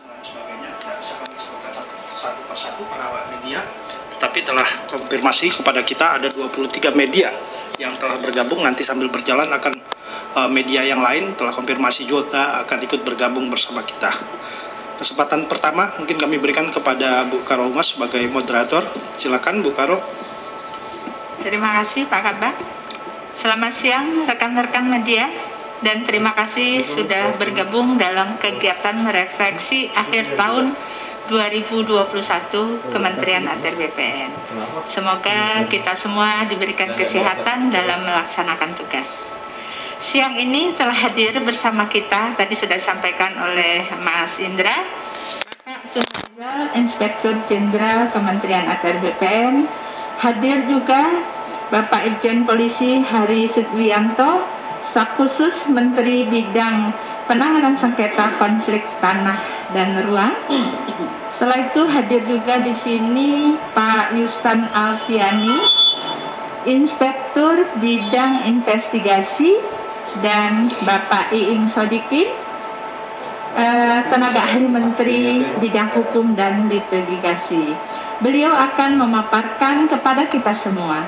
dan sebagainya tidak bisa kami sebutkan satu persatu para awak media, tetapi telah konfirmasi kepada kita ada 23 media yang telah bergabung. Nanti sambil berjalan akan media yang lain telah konfirmasi juga akan ikut bergabung bersama kita. Kesempatan pertama mungkin kami berikan kepada Bu Karo Humas sebagai moderator. Silakan Bu Karo. Terima kasih Pak Kabak. Selamat siang rekan-rekan media, dan terima kasih sudah bergabung dalam kegiatan refleksi akhir tahun 2021 Kementerian ATR BPN. Semoga kita semua diberikan kesehatan dalam melaksanakan tugas. Siang ini telah hadir bersama kita, tadi sudah disampaikan oleh Mas Indra, Bapak Suhazal, Inspektur Jenderal Kementerian ATR BPN, hadir juga Bapak Irjen Polisi Hari Sudwiyanto, Staf Khusus Menteri Bidang Penanganan Sengketa Konflik Tanah dan Ruang. Setelah itu hadir juga di sini Pak Yustan Alfiani, Inspektur Bidang Investigasi, dan Bapak Iing Sodikin, tenaga ahli Menteri Bidang Hukum dan Litigasi. Beliau akan memaparkan kepada kita semua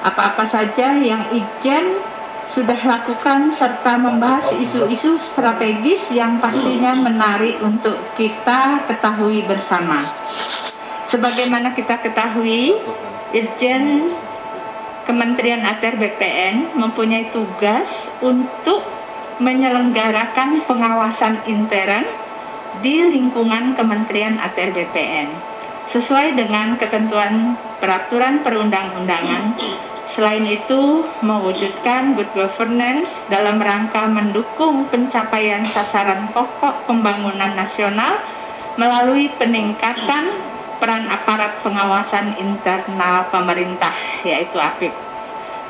apa-apa saja yang Ijen sudah lakukan serta membahas isu-isu strategis yang pastinya menarik untuk kita ketahui bersama. Sebagaimana kita ketahui, Irjen Kementerian ATR BPN mempunyai tugas untuk menyelenggarakan pengawasan intern di lingkungan Kementerian ATR BPN sesuai dengan ketentuan peraturan perundang-undangan. Selain itu, mewujudkan good governance dalam rangka mendukung pencapaian sasaran pokok pembangunan nasional melalui peningkatan peran aparat pengawasan internal pemerintah, yaitu APIP,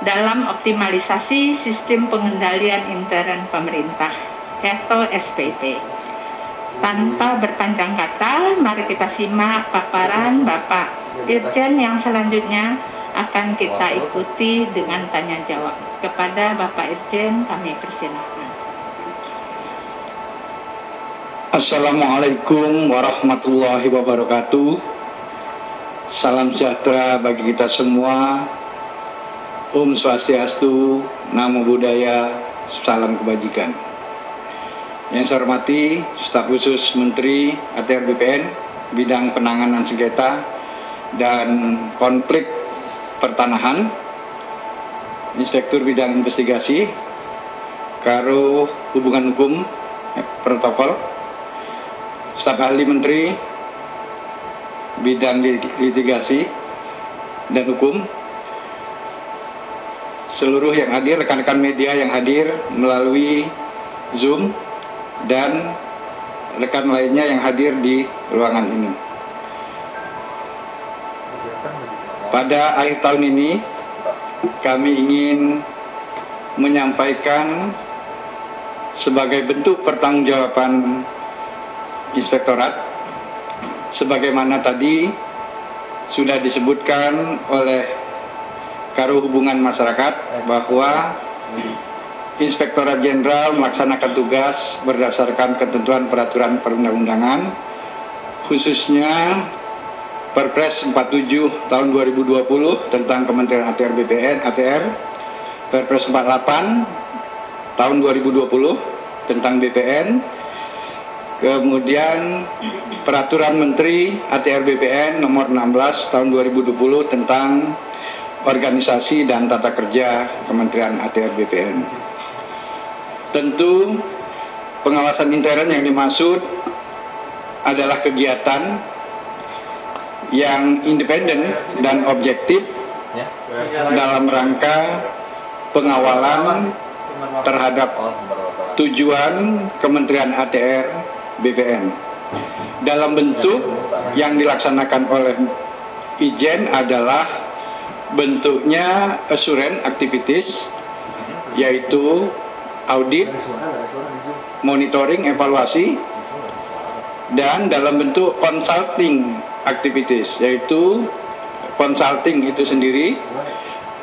dalam optimalisasi sistem pengendalian intern pemerintah atau SPP. Tanpa berpanjang kata, mari kita simak paparan Bapak Irjen yang selanjutnya akan kita ikuti dengan tanya jawab. Kepada Bapak Irjen kami persilahkan. Assalamualaikum warahmatullahi wabarakatuh. Salam sejahtera bagi kita semua. Om Swastiastu, Namo Buddhaya, salam kebajikan. Yang saya hormati Staf Khusus Menteri ATR BPN Bidang Penanganan Sengketa dan Konflik Pertanahan, Inspektur Bidang Investigasi, Karo Hubungan Hukum Protokol, Staf Ahli Menteri Bidang Litigasi dan Hukum, seluruh yang hadir, rekan-rekan media yang hadir melalui Zoom, dan rekan lainnya yang hadir di ruangan ini. Pada akhir tahun ini, kami ingin menyampaikan sebagai bentuk pertanggungjawaban Inspektorat, sebagaimana tadi sudah disebutkan oleh Karo Hubungan Masyarakat bahwa Inspektorat Jenderal melaksanakan tugas berdasarkan ketentuan peraturan perundang-undangan, khususnya Perpres 47 tahun 2020 tentang Kementerian ATR BPN ATR, Perpres 48 tahun 2020 tentang BPN, kemudian Peraturan Menteri ATR BPN nomor 16 tahun 2020 tentang organisasi dan tata kerja Kementerian ATR BPN. Tentu pengawasan intern yang dimaksud adalah kegiatan yang independen dan objektif dalam rangka pengawalan terhadap tujuan Kementerian ATR BPN dalam bentuk yang dilaksanakan oleh Ijen adalah bentuknya assurance activities, yaitu audit, monitoring, evaluasi, dan dalam bentuk consulting activities, yaitu consulting itu sendiri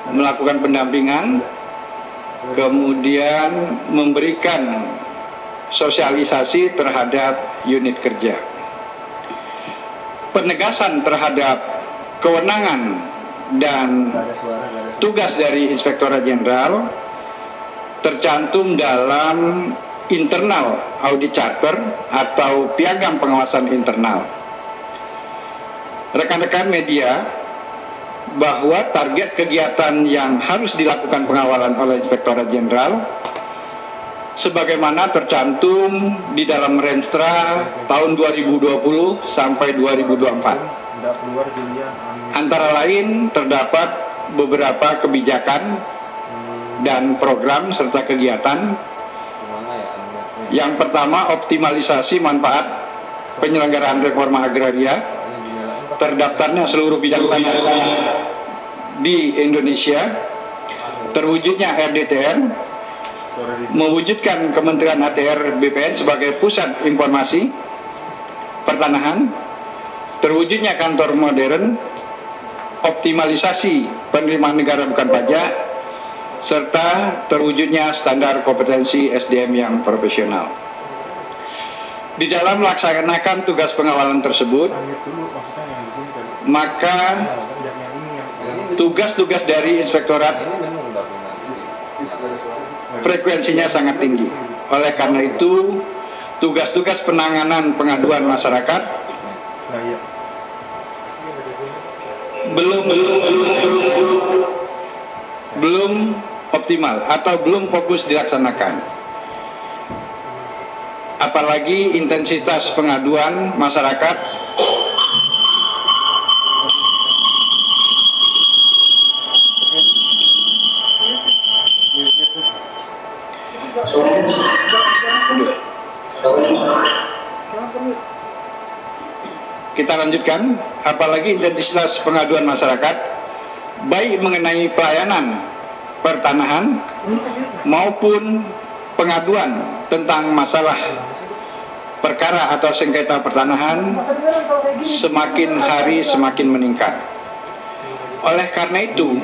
melakukan pendampingan, kemudian memberikan sosialisasi terhadap unit kerja. penegasan terhadap kewenangan dan tugas dari Inspektorat Jenderal tercantum dalam internal audit charter atau piagam pengawasan internal. Rekan-rekan media, bahwa target kegiatan yang harus dilakukan pengawalan oleh Inspektorat Jenderal sebagaimana tercantum di dalam Renstra tahun 2020 sampai 2024. Antara lain terdapat beberapa kebijakan dan program serta kegiatan. Yang pertama, optimalisasi manfaat penyelenggaraan reforma agraria, terdaftarnya seluruh bidang tanah di Indonesia, terwujudnya RDTR, mewujudkan Kementerian ATR BPN sebagai pusat informasi pertanahan, terwujudnya kantor modern, optimalisasi penerimaan negara bukan pajak, serta terwujudnya standar kompetensi SDM yang profesional. Di dalam melaksanakan tugas pengawalan tersebut, maka tugas-tugas dari Inspektorat frekuensinya sangat tinggi. Oleh karena itu, tugas-tugas penanganan pengaduan masyarakat belum optimal atau belum fokus dilaksanakan. Apalagi intensitas pengaduan masyarakat kita lanjutkan, apalagi intensitas pengaduan masyarakat baik mengenai pelayanan pertanahan maupun pengaduan tentang masalah perkara atau sengketa pertanahan semakin hari semakin meningkat. Oleh karena itu,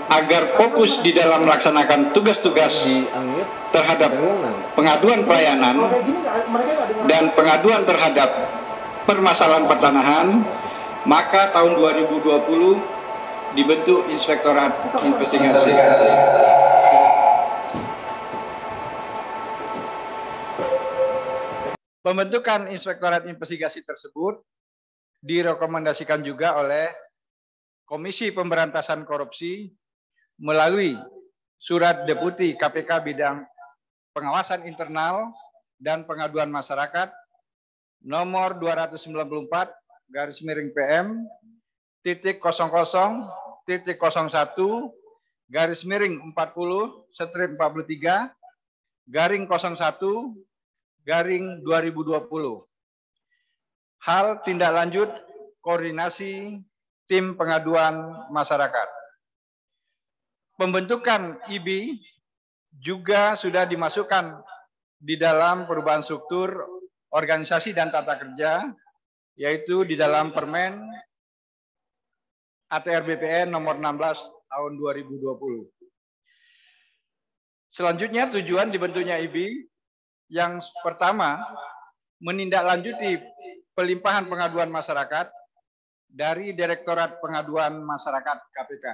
agar fokus di dalam melaksanakan tugas-tugas terhadap pengaduan pelayanan dan pengaduan terhadap permasalahan pertanahan, maka tahun 2020 dibentuk Inspektorat Investigasi. Pembentukan Inspektorat Investigasi tersebut direkomendasikan juga oleh Komisi Pemberantasan Korupsi melalui Surat Deputi KPK Bidang Pengawasan Internal dan Pengaduan Masyarakat nomor 294/PM titik 00.00-40-40-43/01/2020. Hal tindak lanjut koordinasi tim pengaduan masyarakat. Pembentukan IB juga sudah dimasukkan di dalam perubahan struktur organisasi dan tata kerja, yaitu di dalam Permen ATR BPN nomor 16 tahun 2020. Selanjutnya, tujuan dibentuknya IB yang pertama, menindaklanjuti pelimpahan pengaduan masyarakat dari Direktorat Pengaduan Masyarakat KPK.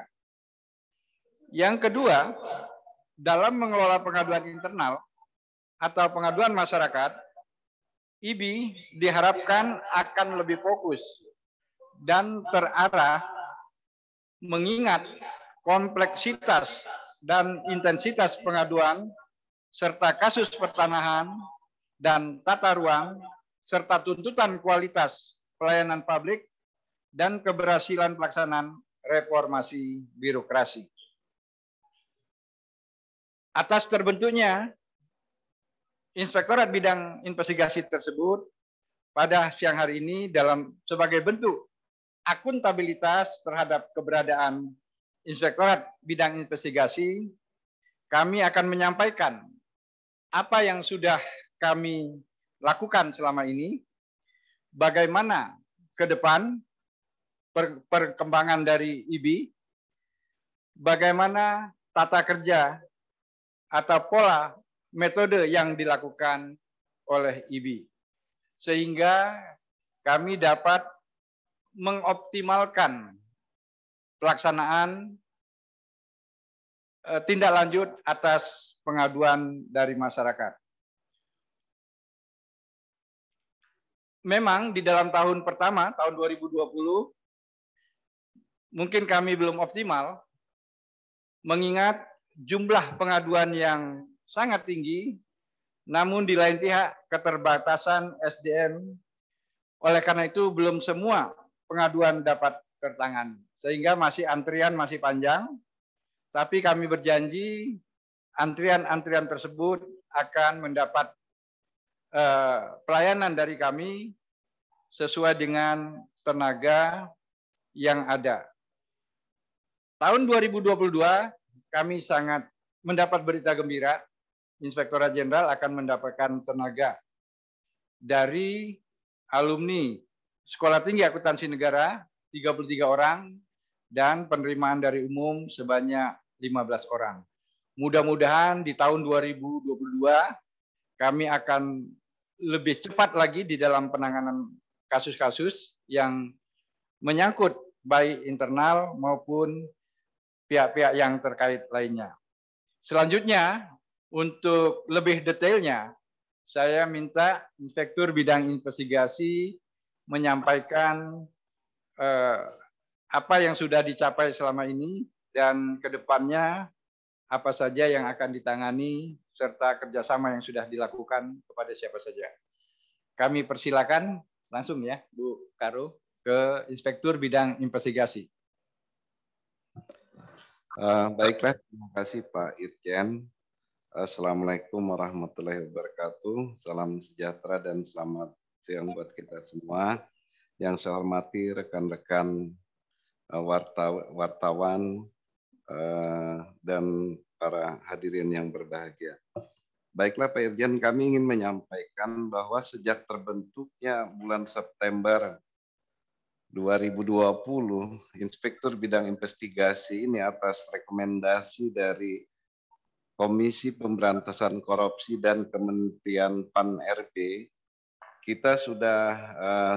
Yang kedua, dalam mengelola pengaduan internal atau pengaduan masyarakat, IB diharapkan akan lebih fokus dan terarah mengingat kompleksitas dan intensitas pengaduan serta kasus pertanahan dan tata ruang serta tuntutan kualitas pelayanan publik dan keberhasilan pelaksanaan reformasi birokrasi. Atas terbentuknya Inspektorat Bidang Investigasi tersebut pada siang hari ini sebagai bentuk akuntabilitas terhadap keberadaan Inspektorat Bidang Investigasi, kami akan menyampaikan apa yang sudah kami lakukan selama ini, bagaimana ke depan perkembangan dari IB, bagaimana tata kerja atau pola metode yang dilakukan oleh IB, sehingga kami dapat mengoptimalkan pelaksanaan tindak lanjut atas pengaduan dari masyarakat. Memang di dalam tahun pertama, tahun 2020, mungkin kami belum optimal, mengingat jumlah pengaduan yang sangat tinggi, namun di lain pihak keterbatasan SDM, oleh karena itu belum semua pengaduan dapat tertangani. Sehingga masih antrian masih panjang, tapi kami berjanji antrian-antrian tersebut akan mendapat pelayanan dari kami sesuai dengan tenaga yang ada. Tahun 2022 kami sangat mendapat berita gembira, Inspektorat Jenderal akan mendapatkan tenaga dari alumni Sekolah Tinggi Akuntansi Negara 33 orang dan penerimaan dari umum sebanyak 15 orang. Mudah-mudahan di tahun 2022 kami akan lebih cepat lagi di dalam penanganan kasus-kasus yang menyangkut baik internal maupun pihak-pihak yang terkait lainnya. Selanjutnya, untuk lebih detailnya, saya minta Inspektur Bidang Investigasi menyampaikan apa yang sudah dicapai selama ini dan ke depannya apa saja yang akan ditangani serta kerjasama yang sudah dilakukan kepada siapa saja. Kami persilakan langsung ya Bu Karo ke Inspektur Bidang Investigasi. Baiklah, terima kasih Pak Irjen. Assalamualaikum warahmatullahi wabarakatuh. Salam sejahtera dan selamat siang buat kita semua. Yang saya hormati rekan-rekan wartawan dan para hadirin yang berbahagia. Baiklah Pak Irjen, kami ingin menyampaikan bahwa sejak terbentuknya bulan September 2020, Inspektur Bidang Investigasi ini atas rekomendasi dari Komisi Pemberantasan Korupsi dan Kementerian PAN-RB, kita sudah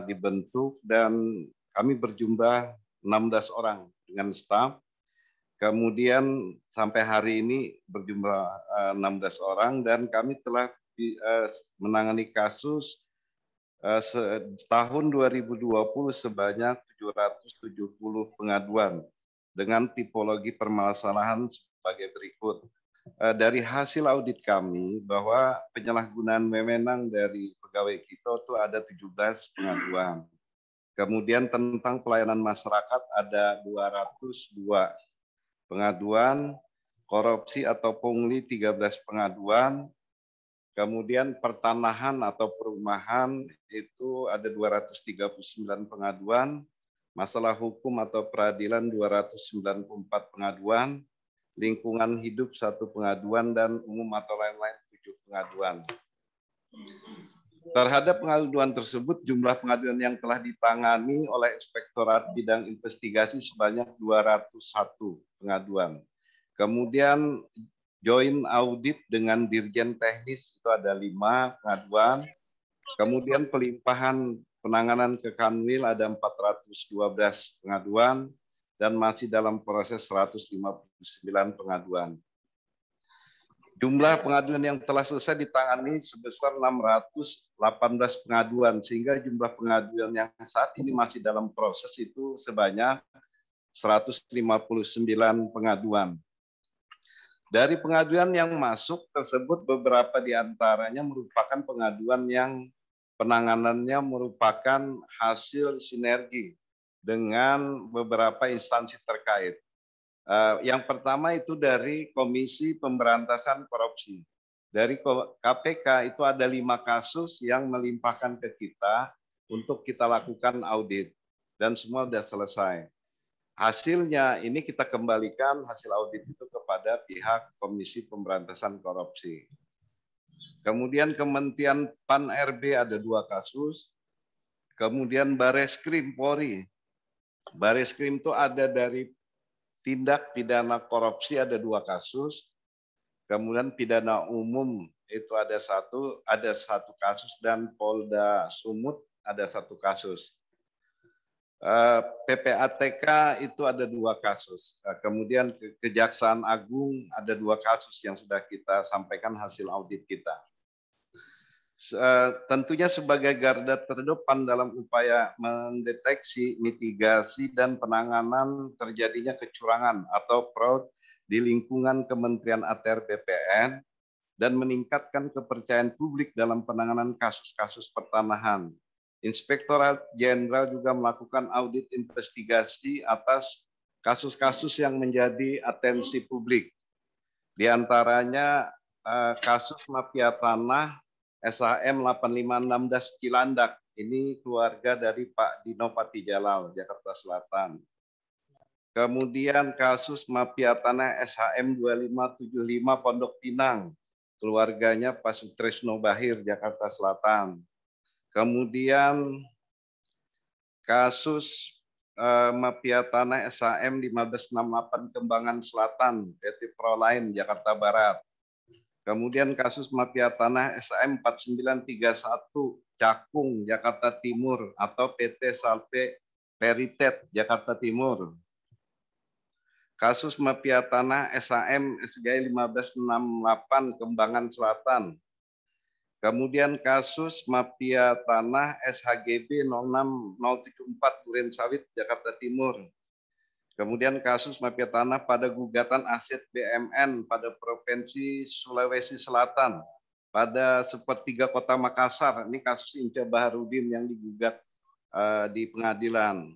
dibentuk dan kami berjumlah 16 orang dengan staf. Kemudian sampai hari ini berjumlah 16 orang dan kami telah menangani kasus tahun 2020 sebanyak 770 pengaduan dengan tipologi permasalahan sebagai berikut. Dari hasil audit kami bahwa penyalahgunaan wewenang dari pegawai kita itu ada 17 pengaduan. Kemudian tentang pelayanan masyarakat ada 202 pengaduan, korupsi atau pungli 13 pengaduan, kemudian pertanahan atau perumahan itu ada 239 pengaduan, masalah hukum atau peradilan 294 pengaduan, lingkungan hidup 1 pengaduan, dan umum atau lain-lain 7 pengaduan. Terhadap pengaduan tersebut, jumlah pengaduan yang telah ditangani oleh Inspektorat Bidang Investigasi sebanyak 201 pengaduan. Kemudian joint audit dengan Dirjen Teknis itu ada 5 pengaduan. Kemudian pelimpahan penanganan ke Kanwil ada 412 pengaduan dan masih dalam proses 159 pengaduan. Jumlah pengaduan yang telah selesai ditangani sebesar 618 pengaduan, sehingga jumlah pengaduan yang saat ini masih dalam proses itu sebanyak 159 pengaduan. Dari pengaduan yang masuk tersebut, beberapa di antaranya merupakan pengaduan yang penanganannya merupakan hasil sinergi dengan beberapa instansi terkait. Yang pertama itu dari Komisi Pemberantasan Korupsi. Dari KPK itu ada 5 kasus yang melimpahkan ke kita untuk kita lakukan audit. Dan semua sudah selesai. Hasilnya ini kita kembalikan hasil audit itu kepada pihak Komisi Pemberantasan Korupsi. Kemudian Kementerian PAN-RB ada 2 kasus. Kemudian Bareskrim Polri. Bareskrim itu ada dari tindak pidana korupsi ada 2 kasus, kemudian pidana umum itu ada satu kasus, dan Polda Sumut ada 1 kasus. PPATK itu ada 2 kasus. Kemudian Kejaksaan Agung ada 2 kasus yang sudah kita sampaikan hasil audit kita. Tentunya sebagai garda terdepan dalam upaya mendeteksi, mitigasi, dan penanganan terjadinya kecurangan atau fraud di lingkungan Kementerian ATR BPN dan meningkatkan kepercayaan publik dalam penanganan kasus-kasus pertanahan. Inspektorat Jenderal juga melakukan audit investigasi atas kasus-kasus yang menjadi atensi publik. Di antaranya kasus mafia tanah SHM 8516 Cilandak. Ini keluarga dari Pak Dino Patijalal, Jakarta Selatan. Kemudian kasus mafia tanah SHM 2575 Pondok Pinang. Keluarganya Pak Sutresno Bahir, Jakarta Selatan. Kemudian kasus mafia tanah SHM 1568 Kembangan Selatan, PT Proline, Jakarta Barat. Kemudian kasus mafia tanah SHM 4931 Cakung, Jakarta Timur atau PT Salpe Peritet, Jakarta Timur. Kasus mafia tanah SHM SGI 1568 Kembangan Selatan. Kemudian kasus mafia tanah SHGB 06074 Duren Sawit, Jakarta Timur. Kemudian kasus mafia tanah pada gugatan aset BMN pada Provinsi Sulawesi Selatan pada sepertiga Kota Makassar. Ini kasus Inca Baharudin yang digugat di pengadilan.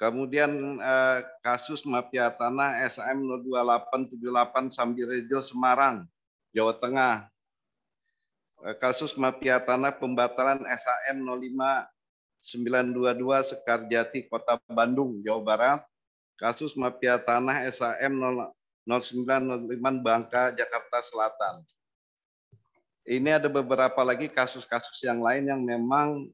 Kemudian kasus mafia tanah SHM 02878 Sambirejo Semarang, Jawa Tengah. Kasus mafia tanah pembatalan SHM 05922 Sekarjati, Kota Bandung, Jawa Barat. Kasus mafia tanah SHM 0905 Bangka, Jakarta Selatan. Ini ada beberapa lagi kasus-kasus yang lain yang memang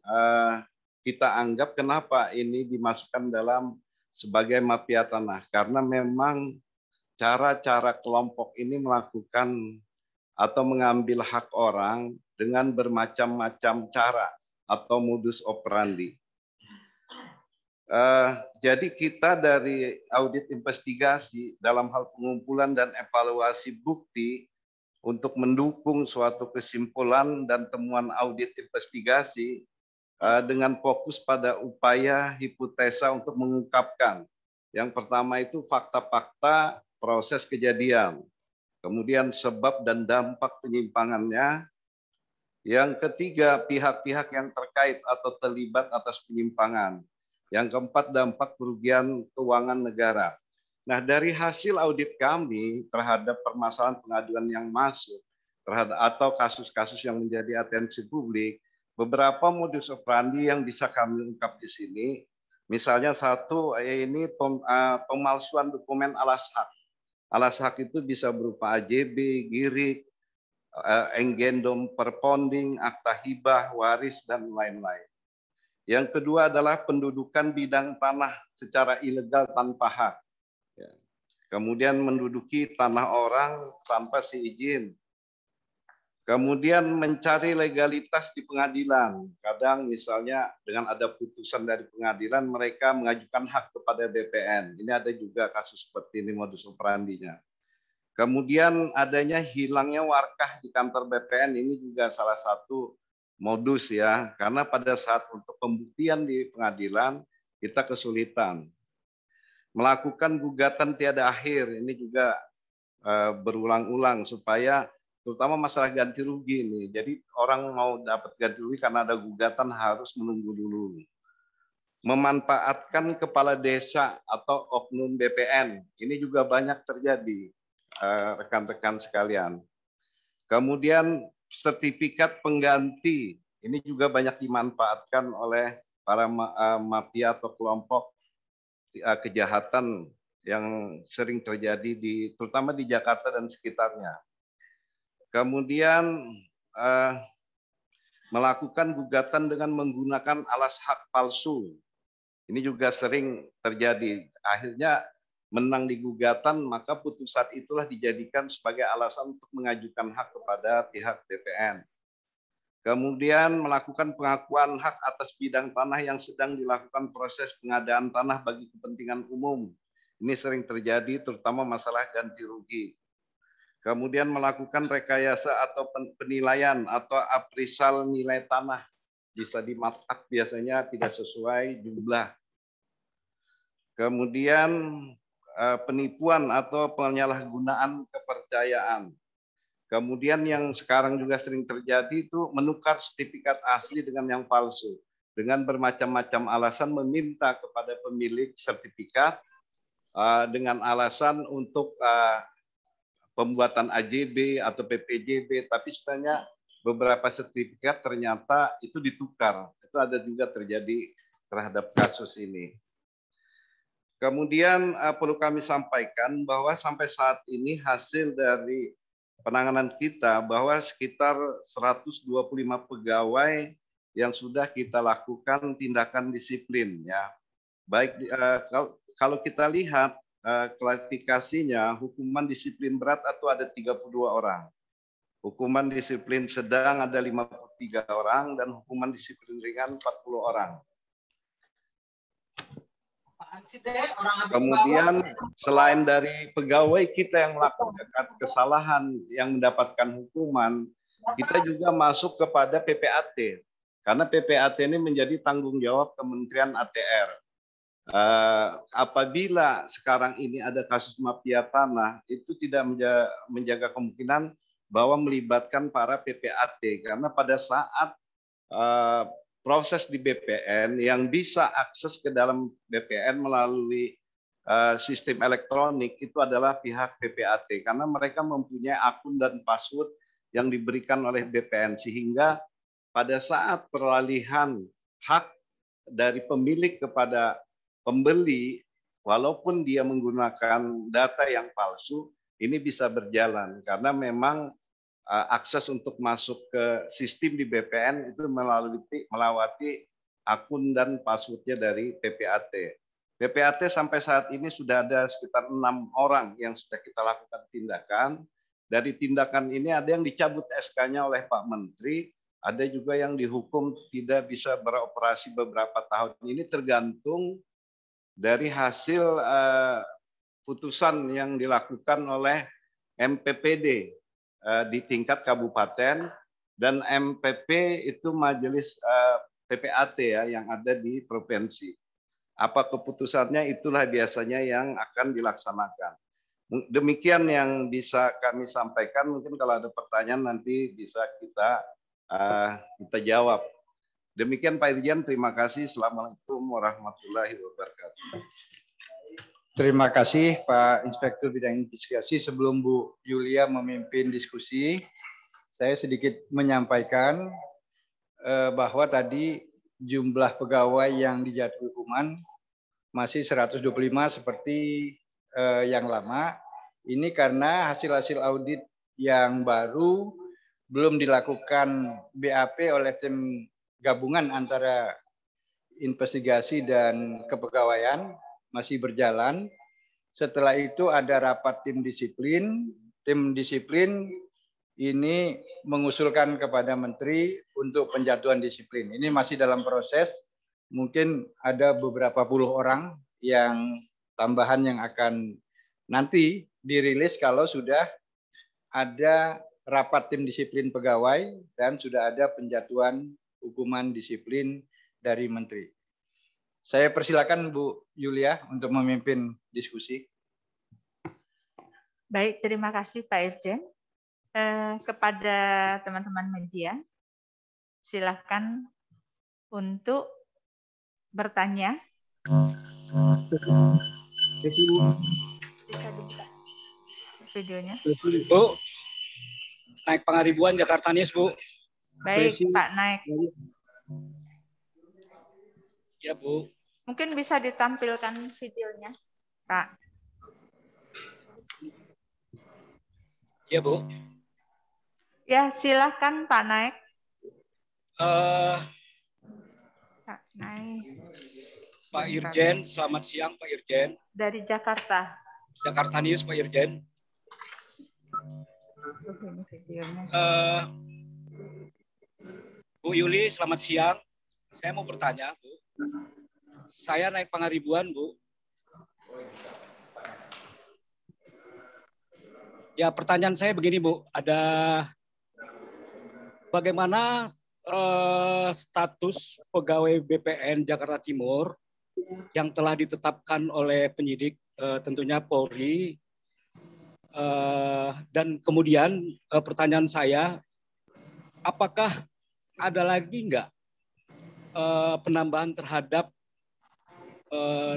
kita anggap kenapa ini dimasukkan dalam sebagai mafia tanah. Karena memang cara-cara kelompok ini melakukan atau mengambil hak orang dengan bermacam-macam cara atau modus operandi. Jadi kita dari audit investigasi dalam hal pengumpulan dan evaluasi bukti untuk mendukung suatu kesimpulan dan temuan audit investigasi dengan fokus pada upaya hipotesa untuk mengungkapkan. Yang pertama itu fakta-fakta proses kejadian. Kemudian sebab dan dampak penyimpangannya. Yang ketiga, pihak-pihak yang terkait atau terlibat atas penyimpangan. Yang keempat, dampak kerugian keuangan negara. Nah, dari hasil audit kami terhadap permasalahan pengaduan yang masuk terhadap atau kasus-kasus yang menjadi atensi publik, beberapa modus operandi yang bisa kami ungkap di sini. Misalnya satu, ini pemalsuan dokumen alas hak. Alas hak itu bisa berupa AJB, girik, enggendom perponding, akta hibah, waris, dan lain-lain. Yang kedua adalah pendudukan bidang tanah secara ilegal tanpa hak. Kemudian menduduki tanah orang tanpa seizin. Kemudian mencari legalitas di pengadilan. Kadang misalnya dengan ada putusan dari pengadilan, mereka mengajukan hak kepada BPN. Ini ada juga kasus seperti ini modus operandinya. Kemudian adanya hilangnya warkah di kantor BPN, ini juga salah satu modus ya, karena pada saat untuk pembuktian di pengadilan kita kesulitan. Melakukan gugatan tiada akhir, ini juga berulang-ulang supaya terutama masalah ganti rugi ini. Jadi orang mau dapat ganti rugi karena ada gugatan harus menunggu dulu. Memanfaatkan kepala desa atau oknum BPN, ini juga banyak terjadi rekan-rekan sekalian. Kemudian sertifikat pengganti ini juga banyak dimanfaatkan oleh para mafia atau kelompok kejahatan yang sering terjadi terutama di Jakarta dan sekitarnya. Kemudian melakukan gugatan dengan menggunakan alas hak palsu. Ini juga sering terjadi. Akhirnya menang di gugatan, maka putusan itulah dijadikan sebagai alasan untuk mengajukan hak kepada pihak BPN. Kemudian melakukan pengakuan hak atas bidang tanah yang sedang dilakukan proses pengadaan tanah bagi kepentingan umum. Ini sering terjadi terutama masalah ganti rugi. Kemudian melakukan rekayasa atau penilaian atau appraisal nilai tanah. Bisa di markup biasanya tidak sesuai jumlah. Kemudian penipuan atau penyalahgunaan kepercayaan. Kemudian yang sekarang juga sering terjadi itu menukar sertifikat asli dengan yang palsu. Dengan bermacam-macam alasan meminta kepada pemilik sertifikat dengan alasan untuk pembuatan AJB atau PPJB, tapi sebenarnya beberapa sertifikat ternyata itu ditukar. Itu ada juga terjadi terhadap kasus ini. Kemudian perlu kami sampaikan bahwa sampai saat ini hasil dari penanganan kita bahwa sekitar 125 pegawai yang sudah kita lakukan tindakan disiplin, ya. Baik kalau kita lihat klarifikasinya, hukuman disiplin berat atau ada 32 orang. Hukuman disiplin sedang ada 53 orang dan hukuman disiplin ringan 40 orang. Kemudian selain dari pegawai kita yang melakukan kesalahan yang mendapatkan hukuman, kita juga masuk kepada PPAT. Karena PPAT ini menjadi tanggung jawab Kementerian ATR. Apabila sekarang ini ada kasus mafia tanah, itu tidak menjaga kemungkinan bahwa melibatkan para PPAT, karena pada saat proses di BPN yang bisa akses ke dalam BPN melalui sistem elektronik itu adalah pihak PPAT, karena mereka mempunyai akun dan password yang diberikan oleh BPN, sehingga pada saat peralihan hak dari pemilik kepada pembeli, walaupun dia menggunakan data yang palsu, ini bisa berjalan karena memang akses untuk masuk ke sistem di BPN itu melewati akun dan passwordnya dari PPAT. PPAT sampai saat ini sudah ada sekitar 6 orang yang sudah kita lakukan tindakan. Dari tindakan ini ada yang dicabut SK-nya oleh Pak Menteri, ada juga yang dihukum tidak bisa beroperasi beberapa tahun. Ini tergantung dari hasil putusan yang dilakukan oleh MPPD di tingkat kabupaten dan MPP itu majelis PPAT ya yang ada di provinsi. Apa keputusannya itulah biasanya yang akan dilaksanakan. Demikian yang bisa kami sampaikan. Mungkin kalau ada pertanyaan nanti bisa kita jawab. Demikian Pak Irjen, terima kasih. Assalamualaikum warahmatullahi wabarakatuh. Terima kasih Pak Inspektur Bidang Investigasi. Sebelum Bu Yulia memimpin diskusi, saya sedikit menyampaikan bahwa tadi jumlah pegawai yang dijatuhi hukuman masih 125 seperti yang lama. Ini karena hasil-hasil audit yang baru belum dilakukan BAP oleh tim gabungan antara investigasi dan kepegawaian, masih berjalan. Setelah itu ada rapat tim disiplin. Tim disiplin ini mengusulkan kepada Menteri untuk penjatuhan disiplin. Ini masih dalam proses. Mungkin ada beberapa puluh orang yang tambahan yang akan nanti dirilis kalau sudah ada rapat tim disiplin pegawai dan sudah ada penjatuhan hukuman disiplin dari Menteri. Saya persilakan Bu Yulia untuk memimpin diskusi. Baik, terima kasih Pak Irjen. Kepada teman-teman media, silakan untuk bertanya. Bisa dibuka videonya. Bu, naik Pangaribuan Jakarta News, Bu. Baik, Pak Naik. Ya, Bu. Mungkin bisa ditampilkan videonya, Pak. Ya, Bu. Ya, silakan Pak Naik. Pak Naik. Pak Irjen, selamat siang Pak Irjen. Dari Jakarta. Jakarta News, Pak Irjen. Ini videonya. Bu Yuli, selamat siang. Saya mau bertanya, Bu. Saya naik Pangaribuan, Bu. Ya, pertanyaan saya begini, Bu. Ada bagaimana status pegawai BPN Jakarta Timur yang telah ditetapkan oleh penyidik, tentunya Polri. Dan kemudian pertanyaan saya, apakah ada lagi nggak penambahan terhadap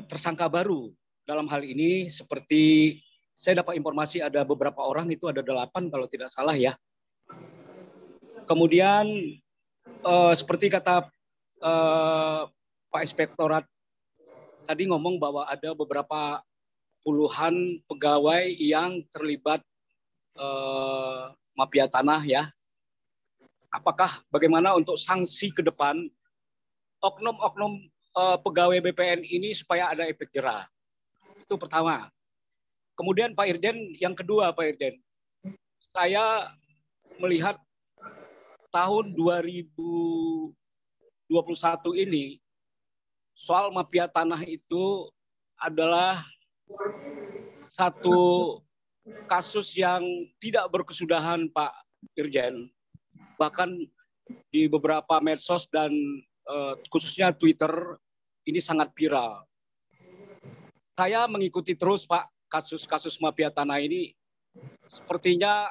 tersangka baru dalam hal ini? Seperti saya dapat informasi ada beberapa orang, itu ada 8 kalau tidak salah ya. Kemudian seperti kata Pak Inspektorat tadi ngomong bahwa ada beberapa puluhan pegawai yang terlibat mafia tanah ya. Apakah bagaimana untuk sanksi ke depan oknum-oknum pegawai BPN ini supaya ada efek jera? Itu pertama. Kemudian Pak Irjen, yang kedua Pak Irjen, saya melihat tahun 2021 ini soal mafia tanah itu adalah satu kasus yang tidak berkesudahan, Pak Irjen. Bahkan di beberapa medsos dan khususnya Twitter ini sangat viral. Saya mengikuti terus, Pak, kasus-kasus mafia tanah ini sepertinya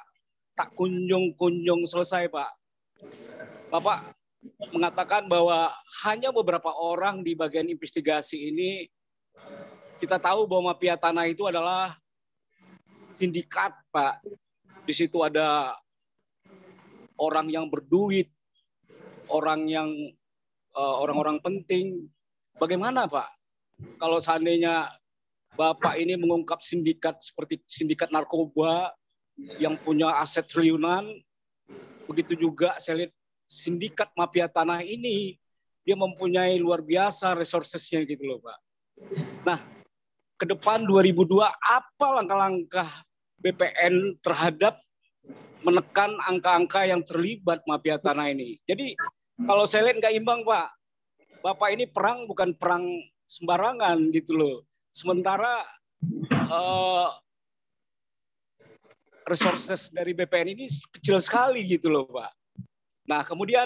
tak kunjung-kunjung selesai, Pak. Bapak mengatakan bahwa hanya beberapa orang di bagian investigasi ini. Kita tahu bahwa mafia tanah itu adalah sindikat, Pak. Di situ ada orang yang berduit, orang-orang penting. Bagaimana, Pak, kalau seandainya Bapak ini mengungkap sindikat seperti sindikat narkoba yang punya aset triliunan, begitu juga saya lihat sindikat mafia tanah ini, dia mempunyai luar biasa resourcesnya gitu loh, Pak. Nah, ke depan 2002 apa langkah-langkah BPN terhadap menekan angka-angka yang terlibat mafia tanah ini? Jadi kalau saya lihat nggak imbang, Pak. Bapak ini perang bukan perang sembarangan gitu loh. Sementara resources dari BPN ini kecil sekali gitu loh, Pak. Nah, kemudian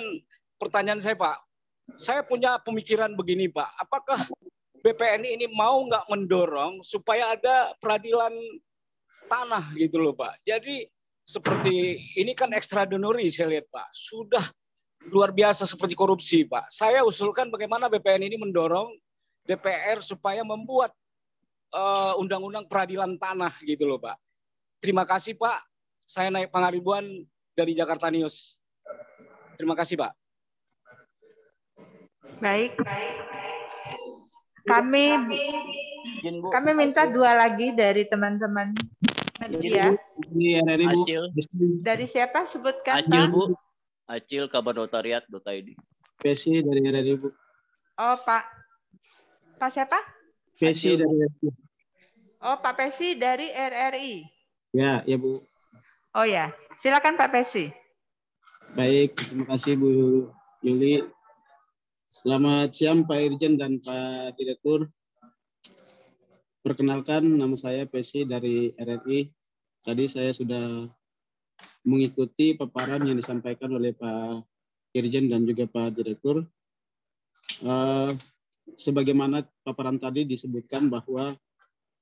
pertanyaan saya, Pak, saya punya pemikiran begini, Pak. Apakah BPN ini mau nggak mendorong supaya ada peradilan tanah gitu loh, Pak. Jadi seperti ini kan extraordinary saya lihat, Pak. Sudah luar biasa seperti korupsi, Pak. Saya usulkan bagaimana BPN ini mendorong DPR supaya membuat undang-undang peradilan tanah gitu loh, Pak. Terima kasih, Pak. Saya naik Pangaribuan dari Jakarta News. Terima kasih, Pak. Baik. Kami minta 2 lagi dari teman-teman media. Dari siapa? Sebutkan, Acil, Pak. Bu. Acil, kabarnotariat.id. Pesi dari RRI, Bu. Oh, Pak siapa? Pesi dari RRI. Oh, Pak Pesi dari RRI. Ya, Bu. Oh ya, silakan Pak Pesi. Baik, terima kasih Bu Yuli. Selamat siang Pak Irjen dan Pak Direktur. Perkenalkan, nama saya Pesi dari RRI. Tadi saya sudah mengikuti paparan yang disampaikan oleh Pak Irjen dan juga Pak Direktur. Sebagaimana paparan tadi disebutkan bahwa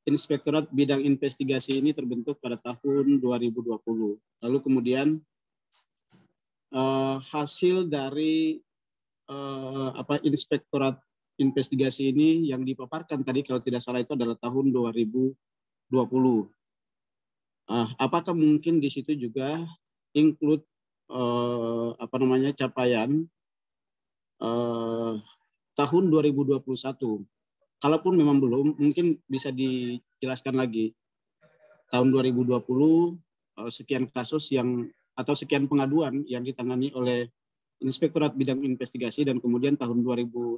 Inspektorat Bidang Investigasi ini terbentuk pada tahun 2020. Lalu kemudian hasil dari Inspektorat Investigasi ini yang dipaparkan tadi kalau tidak salah itu adalah tahun 2020. Apakah mungkin di situ juga include capaian tahun 2021? Kalaupun memang belum, mungkin bisa dijelaskan lagi. Tahun 2020 sekian kasus atau sekian pengaduan yang ditangani oleh Inspektorat Bidang Investigasi, dan kemudian tahun 2001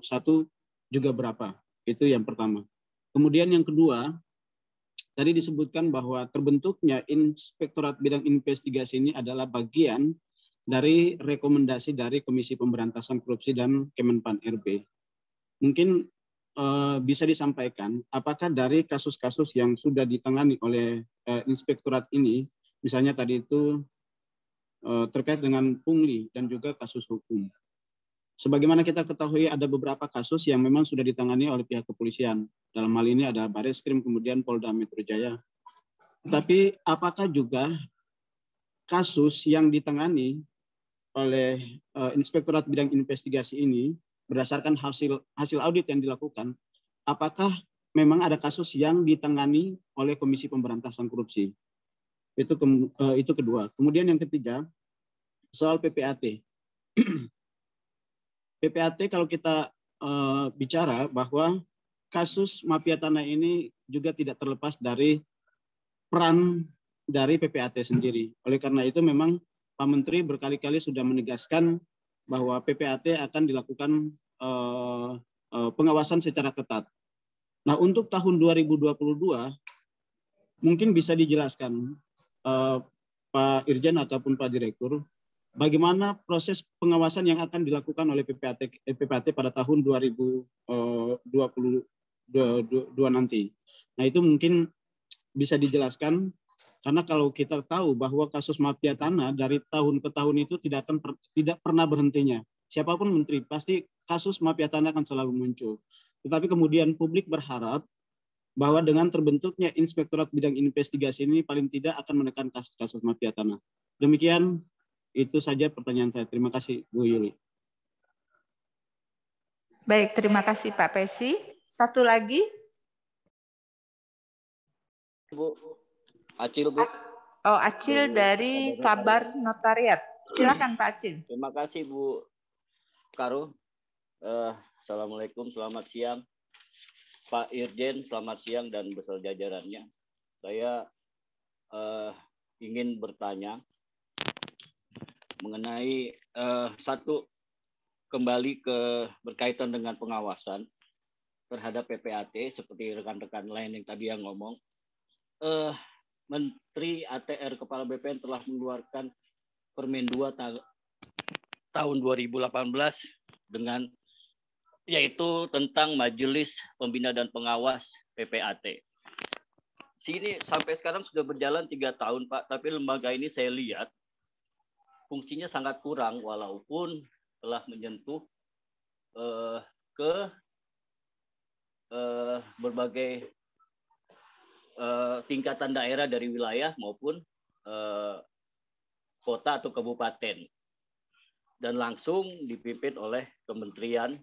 juga berapa. Itu yang pertama. Kemudian yang kedua, tadi disebutkan bahwa terbentuknya Inspektorat Bidang Investigasi ini adalah bagian dari rekomendasi dari Komisi Pemberantasan Korupsi dan Kemenpan RB. Mungkin bisa disampaikan apakah dari kasus-kasus yang sudah ditangani oleh inspektorat ini, misalnya tadi itu terkait dengan pungli dan juga kasus hukum. Sebagaimana kita ketahui ada beberapa kasus yang memang sudah ditangani oleh pihak kepolisian. Dalam hal ini ada Bareskrim, kemudian Polda Metro Jaya. Tetapi apakah juga kasus yang ditangani oleh Inspektorat Bidang Investigasi ini berdasarkan hasil audit yang dilakukan, apakah memang ada kasus yang ditangani oleh Komisi Pemberantasan Korupsi? Itu kedua. Kemudian yang ketiga, soal PPAT. PPAT kalau kita bicara bahwa kasus mafia tanah ini juga tidak terlepas dari peran dari PPAT sendiri. Oleh karena itu memang Pak Menteri berkali-kali sudah menegaskan bahwa PPAT akan dilakukan pengawasan secara ketat. Nah, untuk tahun 2022 mungkin bisa dijelaskan Pak Irjen ataupun Pak Direktur, bagaimana proses pengawasan yang akan dilakukan oleh PPAT pada tahun 2022 nanti. Nah, itu mungkin bisa dijelaskan, karena kalau kita tahu bahwa kasus mafia tanah dari tahun ke tahun itu tidak pernah berhentinya. Siapapun menteri, pasti kasus mafia tanah akan selalu muncul. Tetapi kemudian publik berharap bahwa dengan terbentuknya Inspektorat Bidang Investigasi ini paling tidak akan menekan kasus-kasus mafia tanah. Demikian, itu saja pertanyaan saya. Terima kasih, Bu Yuli. Baik, terima kasih Pak Pesi. Satu lagi. Bu, Acil, Bu. Oh, Acil dari Kabar Notariat. Silakan Pak Acil. Terima kasih Bu Karo. Assalamualaikum, selamat siang. Pak Irjen, selamat siang dan beserta jajarannya. Saya ingin bertanya mengenai satu, kembali ke berkaitan dengan pengawasan terhadap PPAT seperti rekan-rekan lain yang tadi yang ngomong. Menteri ATR Kepala BPN telah mengeluarkan Permen 2 tahun 2018 dengan yaitu tentang Majelis Pembina dan Pengawas PPAT. Sini sampai sekarang sudah berjalan 3 tahun Pak, tapi lembaga ini saya lihat fungsinya sangat kurang walaupun telah menyentuh ke berbagai tingkatan daerah dari wilayah maupun kota atau kabupaten dan langsung dipimpin oleh Kementerian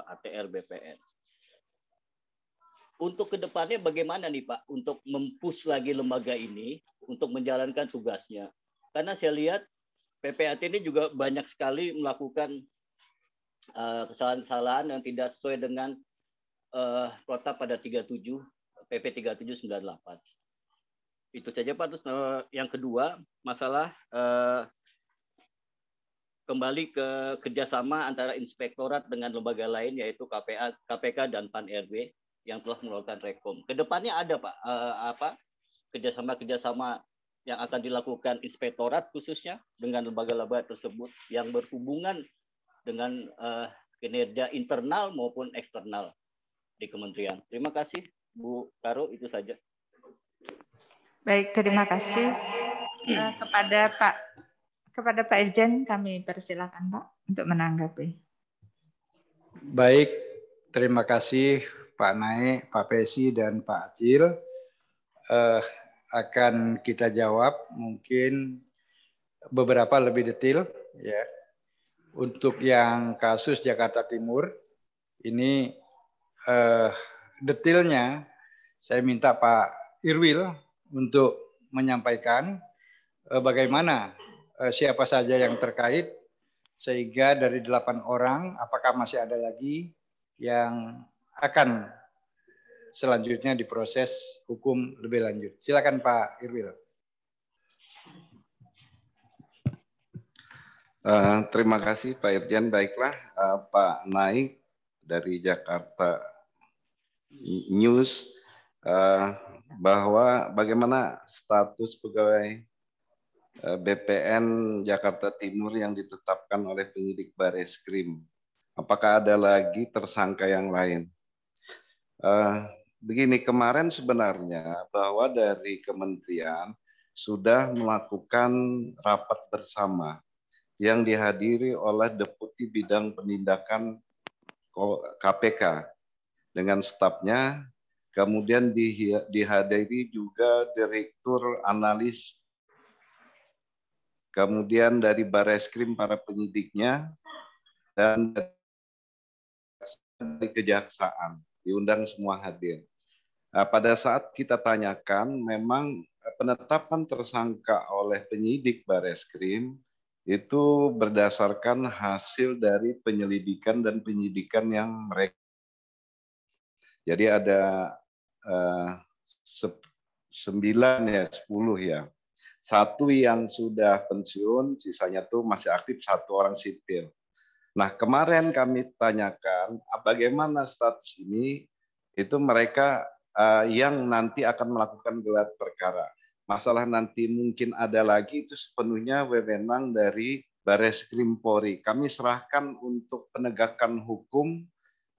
ATR BPN. Untuk kedepannya bagaimana nih Pak untuk mempush lagi lembaga ini untuk menjalankan tugasnya? Karena saya lihat PPAT ini juga banyak sekali melakukan kesalahan-kesalahan yang tidak sesuai dengan protap pada 37 PP 3798. Itu saja Pak. Terus yang kedua masalah kembali ke kerjasama antara inspektorat dengan lembaga lain yaitu KPK dan Pan RB yang telah melakukan rekom. Kedepannya ada Pak kerjasama yang akan dilakukan inspektorat khususnya dengan lembaga-lembaga tersebut yang berhubungan dengan kinerja internal maupun eksternal di kementerian. Terima kasih Bu Karo, itu saja. Baik, terima kasih kepada Pak Irjen, kami persilakan Pak untuk menanggapi. Baik, terima kasih Pak Naik, Pak Pesi, dan Pak Acil. Akan kita jawab mungkin beberapa lebih detail ya. Untuk yang kasus Jakarta Timur ini detailnya saya minta Pak Irwil untuk menyampaikan bagaimana siapa saja yang terkait sehingga dari 8 orang apakah masih ada lagi yang akan selanjutnya diproses hukum lebih lanjut. Silakan Pak Irwil. Terima kasih Pak Irjen. Baiklah Pak Naik dari Jakarta News bahwa bagaimana status pegawai BPN Jakarta Timur yang ditetapkan oleh penyidik Bareskrim. Apakah ada lagi tersangka yang lain? Begini, kemarin sebenarnya bahwa dari kementerian sudah melakukan rapat bersama yang dihadiri oleh Deputi Bidang Penindakan KPK dengan stafnya, kemudian dihadiri juga Direktur Analis, kemudian dari Bareskrim para penyidiknya, dan dari Kejaksaan, diundang semua hadir. Pada saat kita tanyakan, memang penetapan tersangka oleh penyidik Bareskrim itu berdasarkan hasil dari penyelidikan dan penyidikan yang mereka. Jadi ada 9 ya, 10 ya. 1 yang sudah pensiun, sisanya tuh masih aktif, 1 orang sipil. Nah, kemarin kami tanyakan bagaimana status ini, itu mereka yang nanti akan melakukan gelar perkara. Masalah nanti mungkin ada lagi, itu sepenuhnya wewenang dari Bareskrim Polri. Kami serahkan untuk penegakan hukum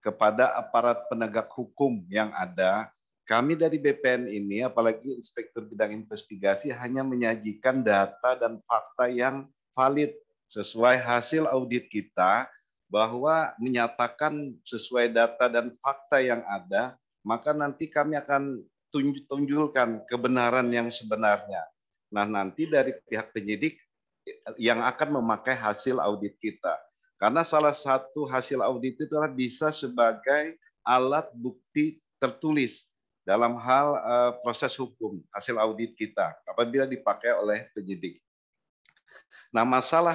kepada aparat penegak hukum yang ada. Kami dari BPN ini, apalagi Inspektur Bidang Investigasi, hanya menyajikan data dan fakta yang valid sesuai hasil audit kita, bahwa menyatakan sesuai data dan fakta yang ada, maka nanti kami akan tunjukkan kebenaran yang sebenarnya. Nah, nanti dari pihak penyidik yang akan memakai hasil audit kita. Karena salah satu hasil audit itu adalah bisa sebagai alat bukti tertulis dalam hal proses hukum, hasil audit kita apabila dipakai oleh penyidik. Nah, masalah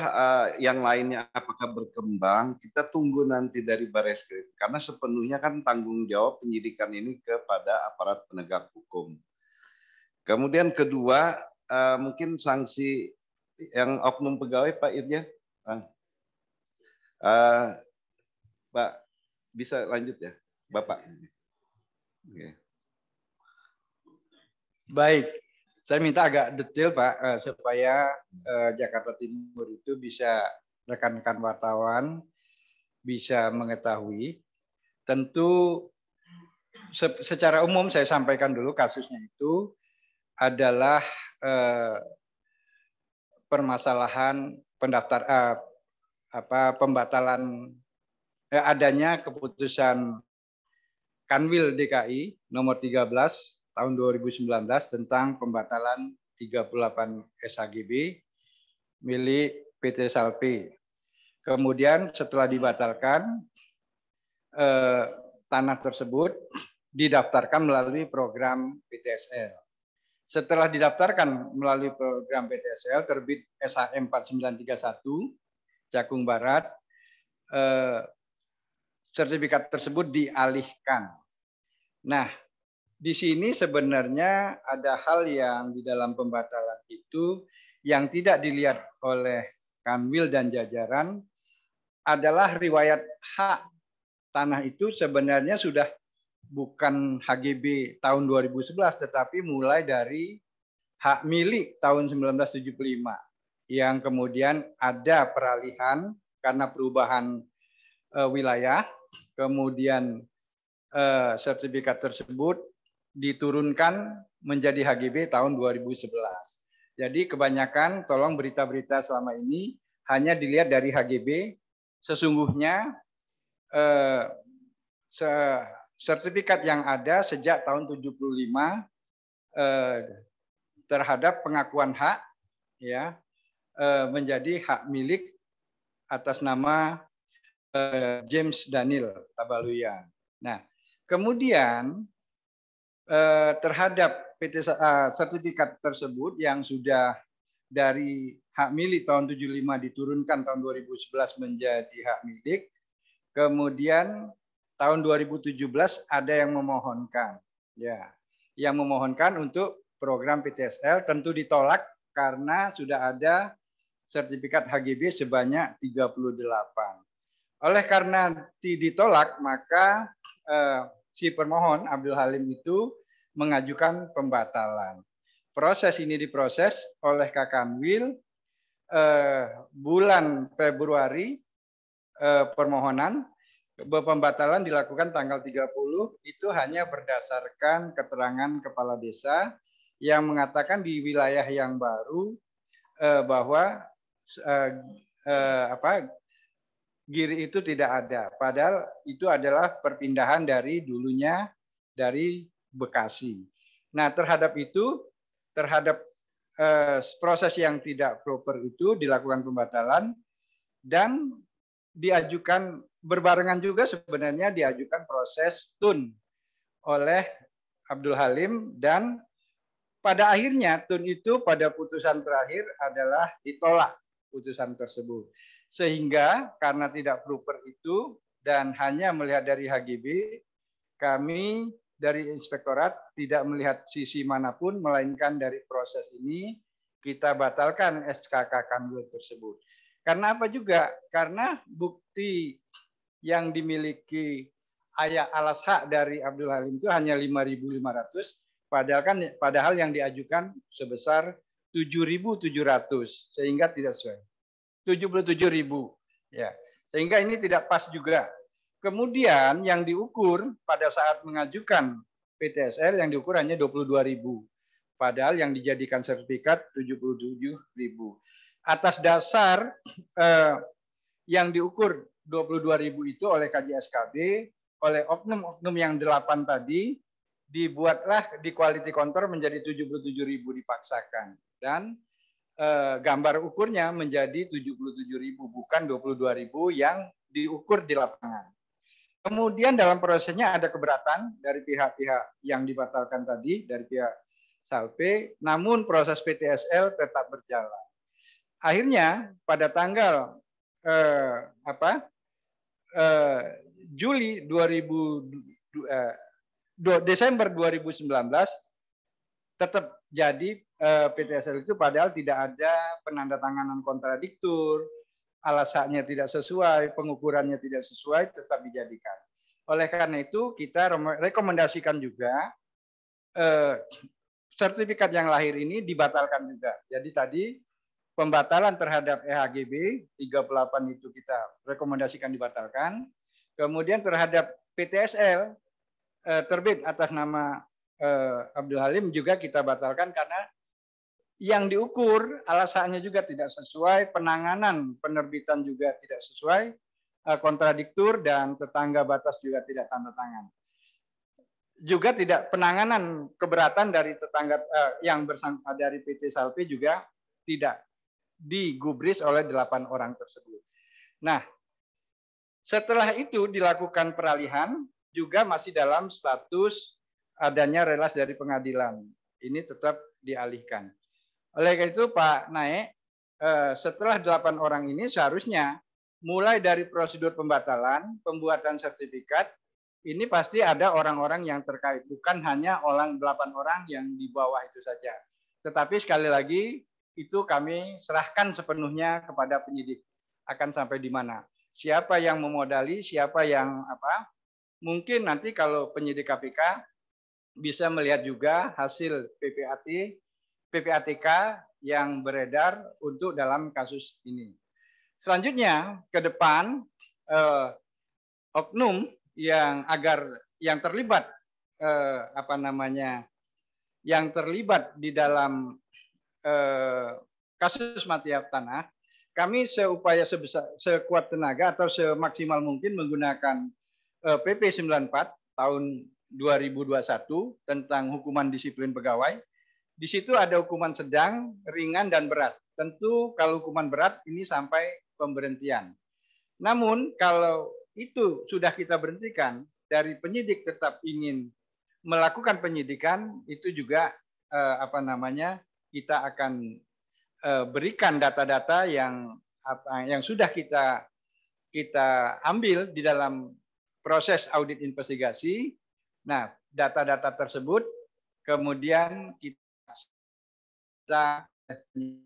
yang lainnya apakah berkembang, kita tunggu nanti dari Bareskrim. Karena sepenuhnya kan tanggung jawab penyidikan ini kepada aparat penegak hukum. Kemudian kedua, mungkin sanksi yang oknum pegawai, Pak Irjen. Pak, bisa lanjut ya, Bapak. Oke. Baik. Saya minta agak detail Pak, supaya Jakarta Timur itu bisa rekan-rekan wartawan bisa mengetahui. Tentu secara umum saya sampaikan dulu kasusnya itu adalah permasalahan pembatalan adanya keputusan Kanwil DKI nomor 13 tahun 2019 tentang pembatalan 38 SHGB milik PT Salpe. Kemudian setelah dibatalkan, tanah tersebut didaftarkan melalui program PTSL. Setelah didaftarkan melalui program PTSL, terbit SHM 4931 Cakung Barat, sertifikat tersebut dialihkan. Nah, di sini sebenarnya ada hal yang di dalam pembatalan itu yang tidak dilihat oleh Kanwil dan jajaran adalah riwayat hak tanah itu sebenarnya sudah bukan HGB tahun 2011 tetapi mulai dari hak milik tahun 1975 yang kemudian ada peralihan karena perubahan wilayah, kemudian sertifikat tersebut diturunkan menjadi HGB tahun 2011. Jadi kebanyakan tolong berita-berita selama ini hanya dilihat dari HGB. Sesungguhnya sertifikat yang ada sejak tahun 75 terhadap pengakuan hak ya menjadi hak milik atas nama James Daniel Tabaluyan. Nah, kemudian terhadap sertifikat tersebut yang sudah dari hak milik tahun 75 diturunkan tahun 2011 menjadi hak milik, kemudian tahun 2017 ada yang memohonkan, ya, yang memohonkan untuk program PTSL tentu ditolak karena sudah ada sertifikat HGB sebanyak 38. Oleh karena ditolak, maka si permohon Abdul Halim itu mengajukan pembatalan. proses ini diproses oleh Kakanwil bulan Februari, permohonan pembatalan dilakukan tanggal 30 itu hanya berdasarkan keterangan kepala desa yang mengatakan di wilayah yang baru bahwa GIRI itu tidak ada. Padahal itu adalah perpindahan dari dulunya dari Bekasi. Nah, terhadap itu, terhadap proses yang tidak proper itu dilakukan pembatalan dan diajukan berbarengan juga sebenarnya diajukan proses TUN oleh Abdul Halim dan pada akhirnya TUN itu pada putusan terakhir adalah ditolak putusan tersebut. Sehingga karena tidak proper itu dan hanya melihat dari HGB, kami dari Inspektorat tidak melihat sisi manapun melainkan dari proses ini kita batalkan SK Kakanwil tersebut. Karena apa juga? Karena bukti yang dimiliki ayat alas hak dari Abdul Halim itu hanya 5.500, padahal yang diajukan sebesar 7.700 sehingga tidak sesuai. 77.000 ya. Sehingga ini tidak pas juga. Kemudian yang diukur pada saat mengajukan PTSL yang diukur hanya 22.000. Padahal yang dijadikan sertifikat 77.000. Atas dasar yang diukur 22.000 itu oleh KJSKB, oleh oknum-oknum yang 8 tadi, dibuatlah di quality control menjadi 77.000 dipaksakan. Dan gambar ukurnya menjadi 77.000, bukan 22.000 yang diukur di lapangan. Kemudian dalam prosesnya ada keberatan dari pihak-pihak yang dibatalkan tadi, dari pihak Salpe, namun proses PTSL tetap berjalan. Akhirnya pada tanggal Desember 2019 tetap jadi PTSL itu padahal tidak ada penandatanganan kontradiktur, alasannya tidak sesuai, pengukurannya tidak sesuai, tetap dijadikan. Oleh karena itu kita rekomendasikan juga sertifikat yang lahir ini dibatalkan juga. Jadi tadi pembatalan terhadap EHGB 38 itu kita rekomendasikan dibatalkan. Kemudian terhadap PTSL terbit atas nama Abdul Halim juga kita batalkan karena yang diukur alasannya juga tidak sesuai, penanganan penerbitan juga tidak sesuai, kontradiktur dan tetangga batas juga tidak tanda tangan. Juga tidak penanganan keberatan dari tetangga yang bersangkutan dari PT Salpe juga tidak digubris oleh 8 orang tersebut. Nah, setelah itu dilakukan peralihan juga masih dalam status adanya relas dari pengadilan. Ini tetap dialihkan. Oleh karena itu Pak Naik, setelah 8 orang ini seharusnya mulai dari prosedur pembatalan, pembuatan sertifikat, ini pasti ada orang-orang yang terkait, bukan hanya 8 orang yang di bawah itu saja. Tetapi sekali lagi itu kami serahkan sepenuhnya kepada penyidik. Akan sampai di mana? Siapa yang memodali, siapa yang apa? Mungkin nanti kalau penyidik KPK bisa melihat juga hasil PPATK yang beredar untuk dalam kasus ini. Selanjutnya ke depan oknum yang terlibat yang terlibat di dalam kasus mafia tanah, kami sekuat tenaga atau semaksimal mungkin menggunakan PP 94 tahun 2021 tentang hukuman disiplin pegawai. Di situ ada hukuman sedang, ringan, dan berat. Tentu kalau hukuman berat ini sampai pemberhentian. Namun kalau itu sudah kita berhentikan, dari penyidik tetap ingin melakukan penyidikan, itu juga kita akan berikan data-data yang sudah kita ambil di dalam proses audit investigasi. Nah, data-data tersebut kemudian kita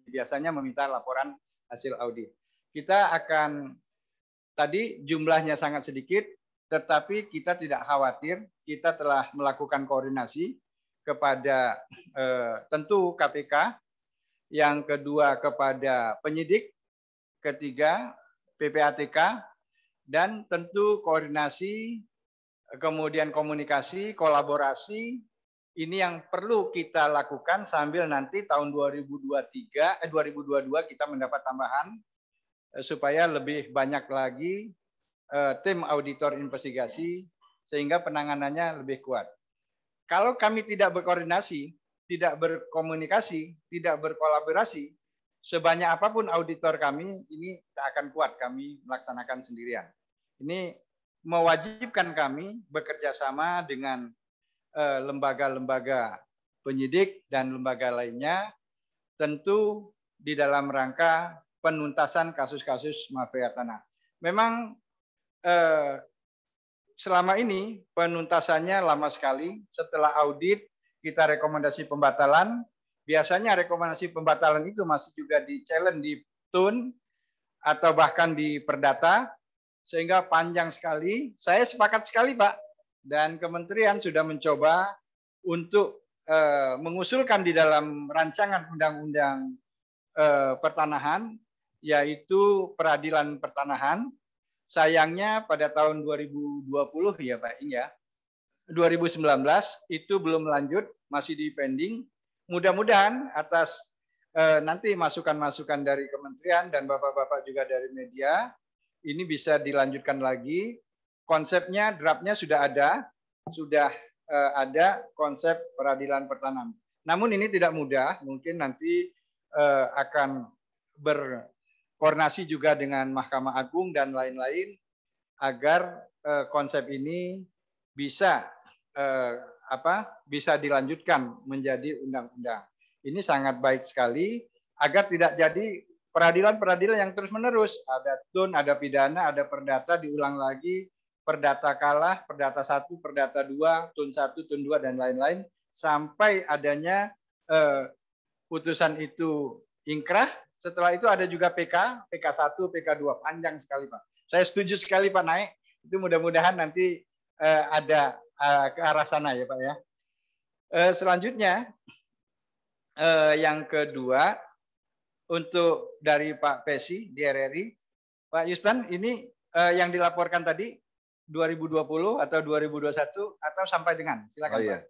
biasanya meminta laporan hasil audit. Kita akan tadi jumlahnya sangat sedikit, tetapi kita tidak khawatir. Kita telah melakukan koordinasi. kepada tentu KPK, yang kedua kepada penyidik, ketiga PPATK, dan tentu koordinasi, kemudian komunikasi, kolaborasi, ini yang perlu kita lakukan sambil nanti tahun 2022 kita mendapat tambahan supaya lebih banyak lagi tim auditor investigasi sehingga penanganannya lebih kuat. Kalau kami tidak berkoordinasi, tidak berkomunikasi, tidak berkolaborasi, sebanyak apapun auditor kami, ini tak akan kuat kami melaksanakan sendirian. Ini mewajibkan kami bekerja sama dengan lembaga-lembaga penyidik dan lembaga lainnya, tentu di dalam rangka penuntasan kasus-kasus mafia tanah. Memang selama ini penuntasannya lama sekali. Setelah audit, kita rekomendasi pembatalan. Biasanya rekomendasi pembatalan itu masih juga di-challenge di TUN atau bahkan di Perdata, sehingga panjang sekali. Saya sepakat sekali, Pak. Dan kementerian sudah mencoba untuk mengusulkan di dalam rancangan undang-undang pertanahan, yaitu peradilan pertanahan. Sayangnya pada tahun 2020 ya Pak ya, 2019 itu belum lanjut, masih di pending. Mudah-mudahan atas nanti masukan-masukan dari kementerian dan bapak-bapak juga dari media, ini bisa dilanjutkan lagi. Konsepnya, draftnya sudah ada konsep peradilan pertanahan. Namun ini tidak mudah, mungkin nanti akan berkoordinasi juga dengan Mahkamah Agung dan lain-lain agar konsep ini bisa bisa dilanjutkan menjadi undang-undang. Ini sangat baik sekali agar tidak jadi peradilan-peradilan yang terus-menerus. Ada TUN, ada pidana, ada perdata, diulang lagi, perdata kalah, perdata 1, perdata 2, TUN 1, TUN 2, dan lain-lain, sampai adanya putusan itu ingkrah. Setelah itu ada juga PK, PK1, PK2, panjang sekali Pak. Saya setuju sekali Pak Naik, itu mudah-mudahan nanti ada ke arah sana ya Pak ya. Selanjutnya, yang kedua, untuk dari Pak Pesi di RRI, Pak Yustan, ini yang dilaporkan tadi 2020 atau 2021 atau sampai dengan? Silakan Pak.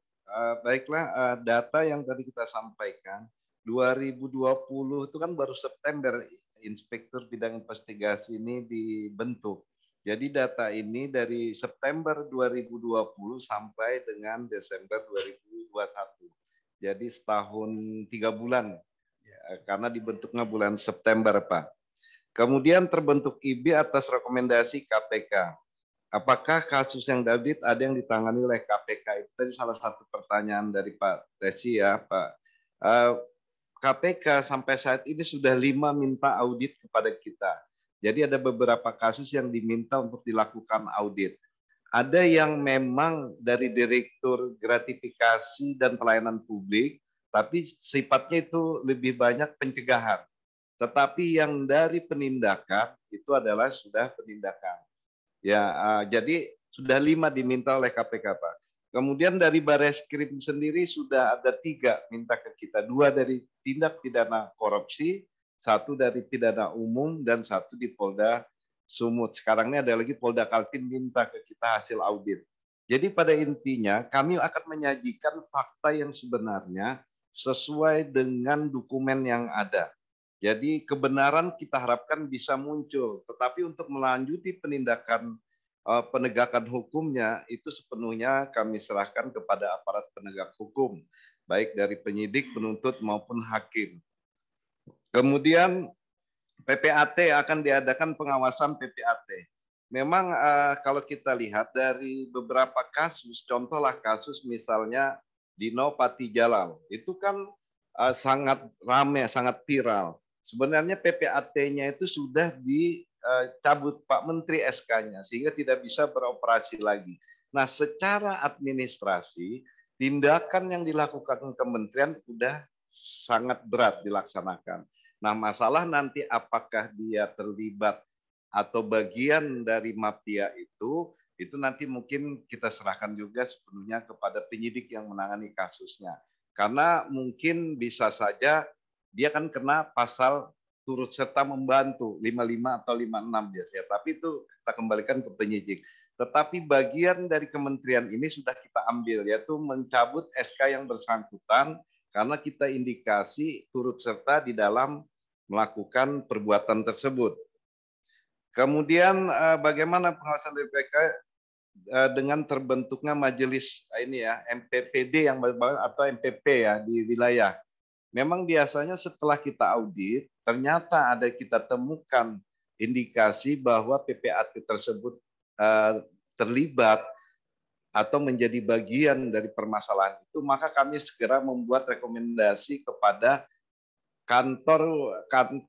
Baiklah, data yang tadi kita sampaikan, 2020 itu kan baru September Inspektur Bidang Investigasi ini dibentuk. Jadi data ini dari September 2020 sampai dengan Desember 2021. Jadi setahun 3 bulan, karena dibentuknya bulan September Pak. Kemudian terbentuk IB atas rekomendasi KPK. Apakah kasus yang David ada yang ditangani oleh KPK? Itu tadi salah satu pertanyaan dari Pak Tesi ya Pak. KPK sampai saat ini sudah 5 minta audit kepada kita. Jadi ada beberapa kasus yang diminta untuk dilakukan audit. Ada yang memang dari Direktur Gratifikasi dan Pelayanan Publik, tapi sifatnya itu lebih banyak pencegahan. Tetapi yang dari penindakan itu adalah sudah penindakan. Ya, jadi sudah 5 diminta oleh KPK Pak. Kemudian dari Bareskrim sendiri sudah ada 3 minta ke kita. 2 dari tindak pidana korupsi, 1 dari pidana umum, dan 1 di Polda Sumut. Sekarang ini ada lagi Polda Kaltim minta ke kita hasil audit. Jadi pada intinya kami akan menyajikan fakta yang sebenarnya sesuai dengan dokumen yang ada. Jadi kebenaran kita harapkan bisa muncul. Tetapi untuk melanjuti penindakan penegakan hukumnya itu sepenuhnya kami serahkan kepada aparat penegak hukum, baik dari penyidik, penuntut maupun hakim. Kemudian PPAT akan diadakan pengawasan PPAT. Memang kalau kita lihat dari beberapa kasus, contohlah kasus misalnya Dino Patijalal, itu kan sangat ramai, sangat viral. Sebenarnya PPAT-nya itu sudah dicabut Pak Menteri SK-nya, sehingga tidak bisa beroperasi lagi. Nah, secara administrasi, tindakan yang dilakukan kementerian sudah sangat berat dilaksanakan. Nah, masalah nanti apakah dia terlibat atau bagian dari mafia itu nanti mungkin kita serahkan juga sepenuhnya kepada penyidik yang menangani kasusnya. Karena mungkin bisa saja dia kan kena pasal turut serta membantu 55 atau 56 biasanya. Tapi itu kita kembalikan ke penyidik. Tetapi bagian dari kementerian ini sudah kita ambil, yaitu mencabut SK yang bersangkutan karena kita indikasi turut serta di dalam melakukan perbuatan tersebut. Kemudian bagaimana pengawasan BPK dengan terbentuknya majelis ini ya, MPPD yang atau MPP ya di wilayah. Memang biasanya setelah kita audit, ternyata ada kita temukan indikasi bahwa PPAT tersebut terlibat atau menjadi bagian dari permasalahan itu, maka kami segera membuat rekomendasi kepada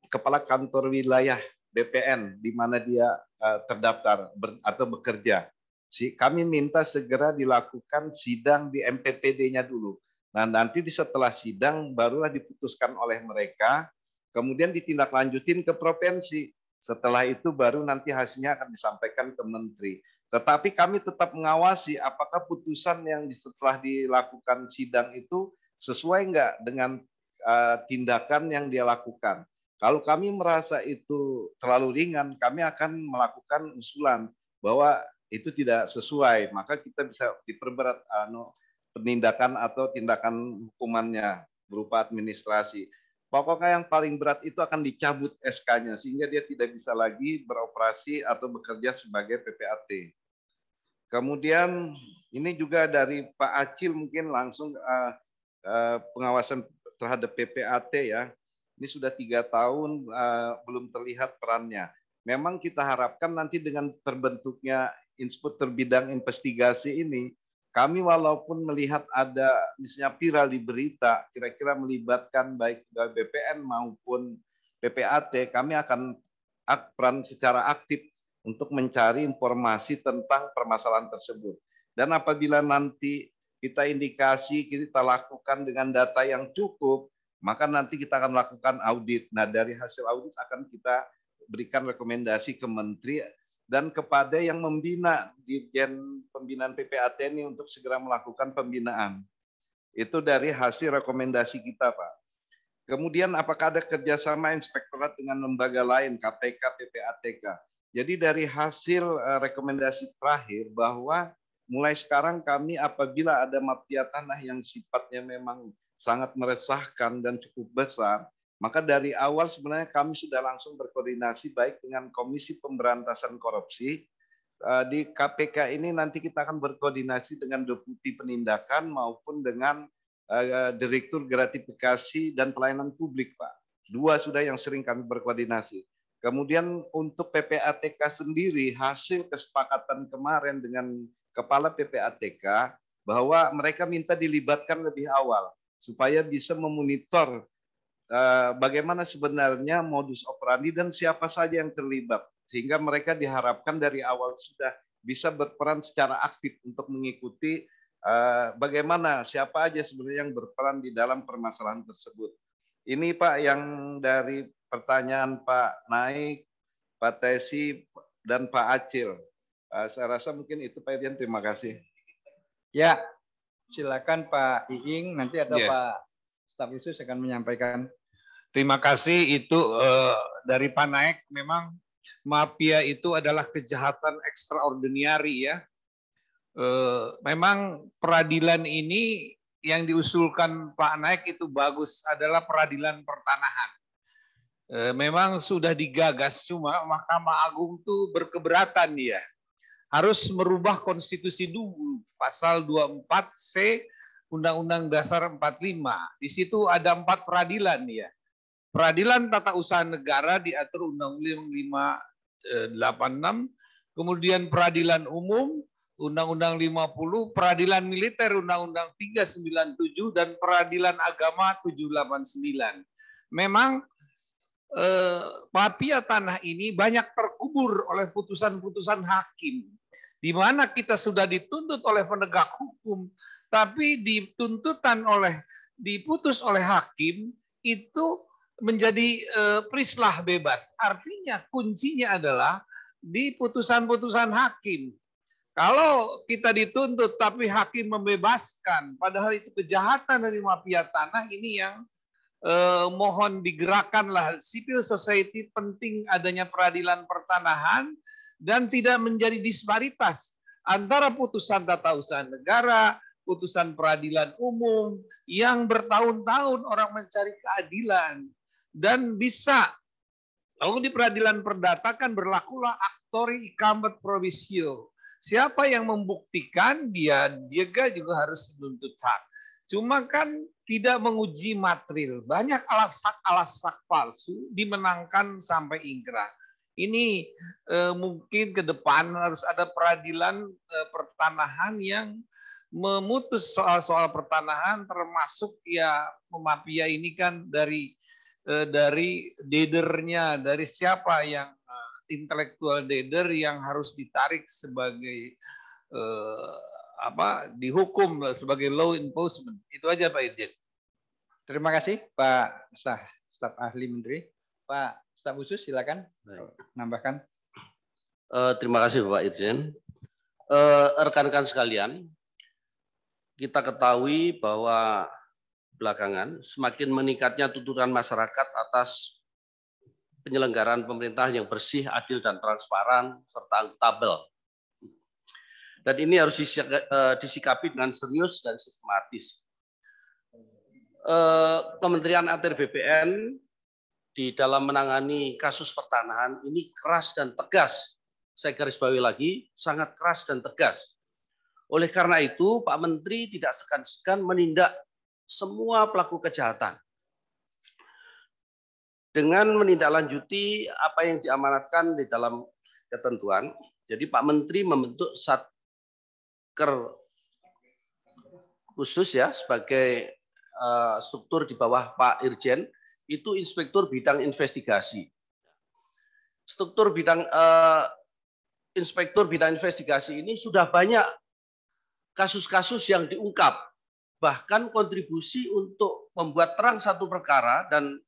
kepala kantor wilayah BPN di mana dia terdaftar atau bekerja. Kami minta segera dilakukan sidang di MPPD-nya dulu. Nah, nanti setelah sidang barulah diputuskan oleh mereka, kemudian ditindaklanjutin ke provinsi. Setelah itu baru nanti hasilnya akan disampaikan ke menteri. Tetapi kami tetap mengawasi apakah putusan yang setelah dilakukan sidang itu sesuai enggak dengan tindakan yang dia lakukan. Kalau kami merasa itu terlalu ringan, kami akan melakukan usulan bahwa itu tidak sesuai, maka kita bisa diperberat penindakan atau tindakan hukumannya berupa administrasi. Pokoknya yang paling berat itu akan dicabut SK-nya sehingga dia tidak bisa lagi beroperasi atau bekerja sebagai PPAT. Kemudian ini juga dari Pak Acil mungkin langsung pengawasan terhadap PPAT ya. Ini sudah 3 tahun belum terlihat perannya. Memang kita harapkan nanti dengan terbentuknya Inspektur Bidang Investigasi ini, kami walaupun melihat ada misalnya viral di berita, kira-kira melibatkan baik BPN maupun PPAT, kami akan peran secara aktif untuk mencari informasi tentang permasalahan tersebut. Dan apabila nanti kita indikasi, kita lakukan dengan data yang cukup, maka nanti kita akan lakukan audit. Nah, dari hasil audit akan kita berikan rekomendasi ke menteri dan kepada yang membina Dirjen Pembinaan PPAT ini untuk segera melakukan pembinaan. Itu dari hasil rekomendasi kita, Pak. Kemudian apakah ada kerjasama inspektorat dengan lembaga lain, KPK, PPATK? Jadi dari hasil rekomendasi terakhir bahwa mulai sekarang kami apabila ada mafia tanah yang sifatnya memang sangat meresahkan dan cukup besar, maka dari awal sebenarnya kami sudah langsung berkoordinasi baik dengan Komisi Pemberantasan Korupsi. Di KPK ini nanti kita akan berkoordinasi dengan Deputi Penindakan maupun dengan Direktur Gratifikasi dan Pelayanan Publik, Pak. 2 sudah yang sering kami berkoordinasi. Kemudian untuk PPATK sendiri, hasil kesepakatan kemarin dengan Kepala PPATK bahwa mereka minta dilibatkan lebih awal supaya bisa memonitor bagaimana sebenarnya modus operandi dan siapa saja yang terlibat. Sehingga mereka diharapkan dari awal sudah bisa berperan secara aktif untuk mengikuti bagaimana siapa aja sebenarnya yang berperan di dalam permasalahan tersebut. Ini Pak yang dari pertanyaan Pak Naik, Pak Tesi, dan Pak Acil. Saya rasa mungkin itu Pak Irjen, terima kasih. Ya, silakan Pak Iing, nanti atau Pak Staf Khusus akan menyampaikan. Terima kasih, itu dari Pak Naik, memang mafia itu adalah kejahatan extraordinary ya. Memang peradilan ini yang diusulkan Pak Naik itu bagus, adalah peradilan pertanahan. Memang sudah digagas, cuma Mahkamah Agung itu berkeberatan dia. Harus merubah konstitusi dulu, pasal 24C Undang-Undang Dasar 45. Di situ ada 4 peradilan ya. Peradilan Tata Usaha Negara diatur Undang-Undang 586, kemudian peradilan umum Undang-Undang 50, peradilan militer Undang-Undang 397 dan peradilan agama 789. Memang mafia tanah ini banyak terkubur oleh putusan-putusan hakim, di mana kita sudah dituntut oleh penegak hukum, tapi diputus oleh hakim itu menjadi prislah bebas. Artinya kuncinya adalah di putusan-putusan hakim. Kalau kita dituntut tapi hakim membebaskan, padahal itu kejahatan dari mafia tanah, ini yang mohon digerakkanlah civil society. Penting adanya peradilan pertanahan dan tidak menjadi disparitas antara putusan tata usaha negara, putusan peradilan umum yang bertahun-tahun orang mencari keadilan, dan bisa lalu di peradilan perdata kan berlakulah actori icamet provisio. Siapa yang membuktikan, dia juga harus menuntut hak. Cuma kan tidak menguji material. Banyak alasak palsu dimenangkan sampai ingkrah. Ini mungkin ke depan harus ada peradilan pertanahan yang memutus soal-soal pertanahan, termasuk ya mafia ini kan dari dedernya, dari siapa yang intelektual deder yang harus ditarik sebagai dihukum sebagai law enforcement. Itu aja Pak Irjen. Terima kasih Pak Staf Ahli Menteri. Pak Staf Khusus silakan menambahkan. Terima kasih Bapak Irjen. Rekan-rekan sekalian, kita ketahui bahwa belakangan semakin meningkatnya tuntutan masyarakat atas penyelenggaraan pemerintahan yang bersih, adil, dan transparan, serta akuntabel. Dan ini harus disikapi dengan serius dan sistematis. Kementerian ATR BPN di dalam menangani kasus pertanahan ini keras dan tegas. Saya garis bawahi lagi, sangat keras dan tegas. Oleh karena itu, Pak Menteri tidak segan-segan menindak semua pelaku kejahatan dengan menindaklanjuti apa yang diamanatkan di dalam ketentuan. Jadi Pak Menteri membentuk Satker khusus ya sebagai struktur di bawah Pak Irjen, itu Inspektur Bidang Investigasi. Struktur bidang Inspektur Bidang Investigasi ini sudah banyak kasus-kasus yang diungkap, bahkan kontribusi untuk membuat terang satu perkara dan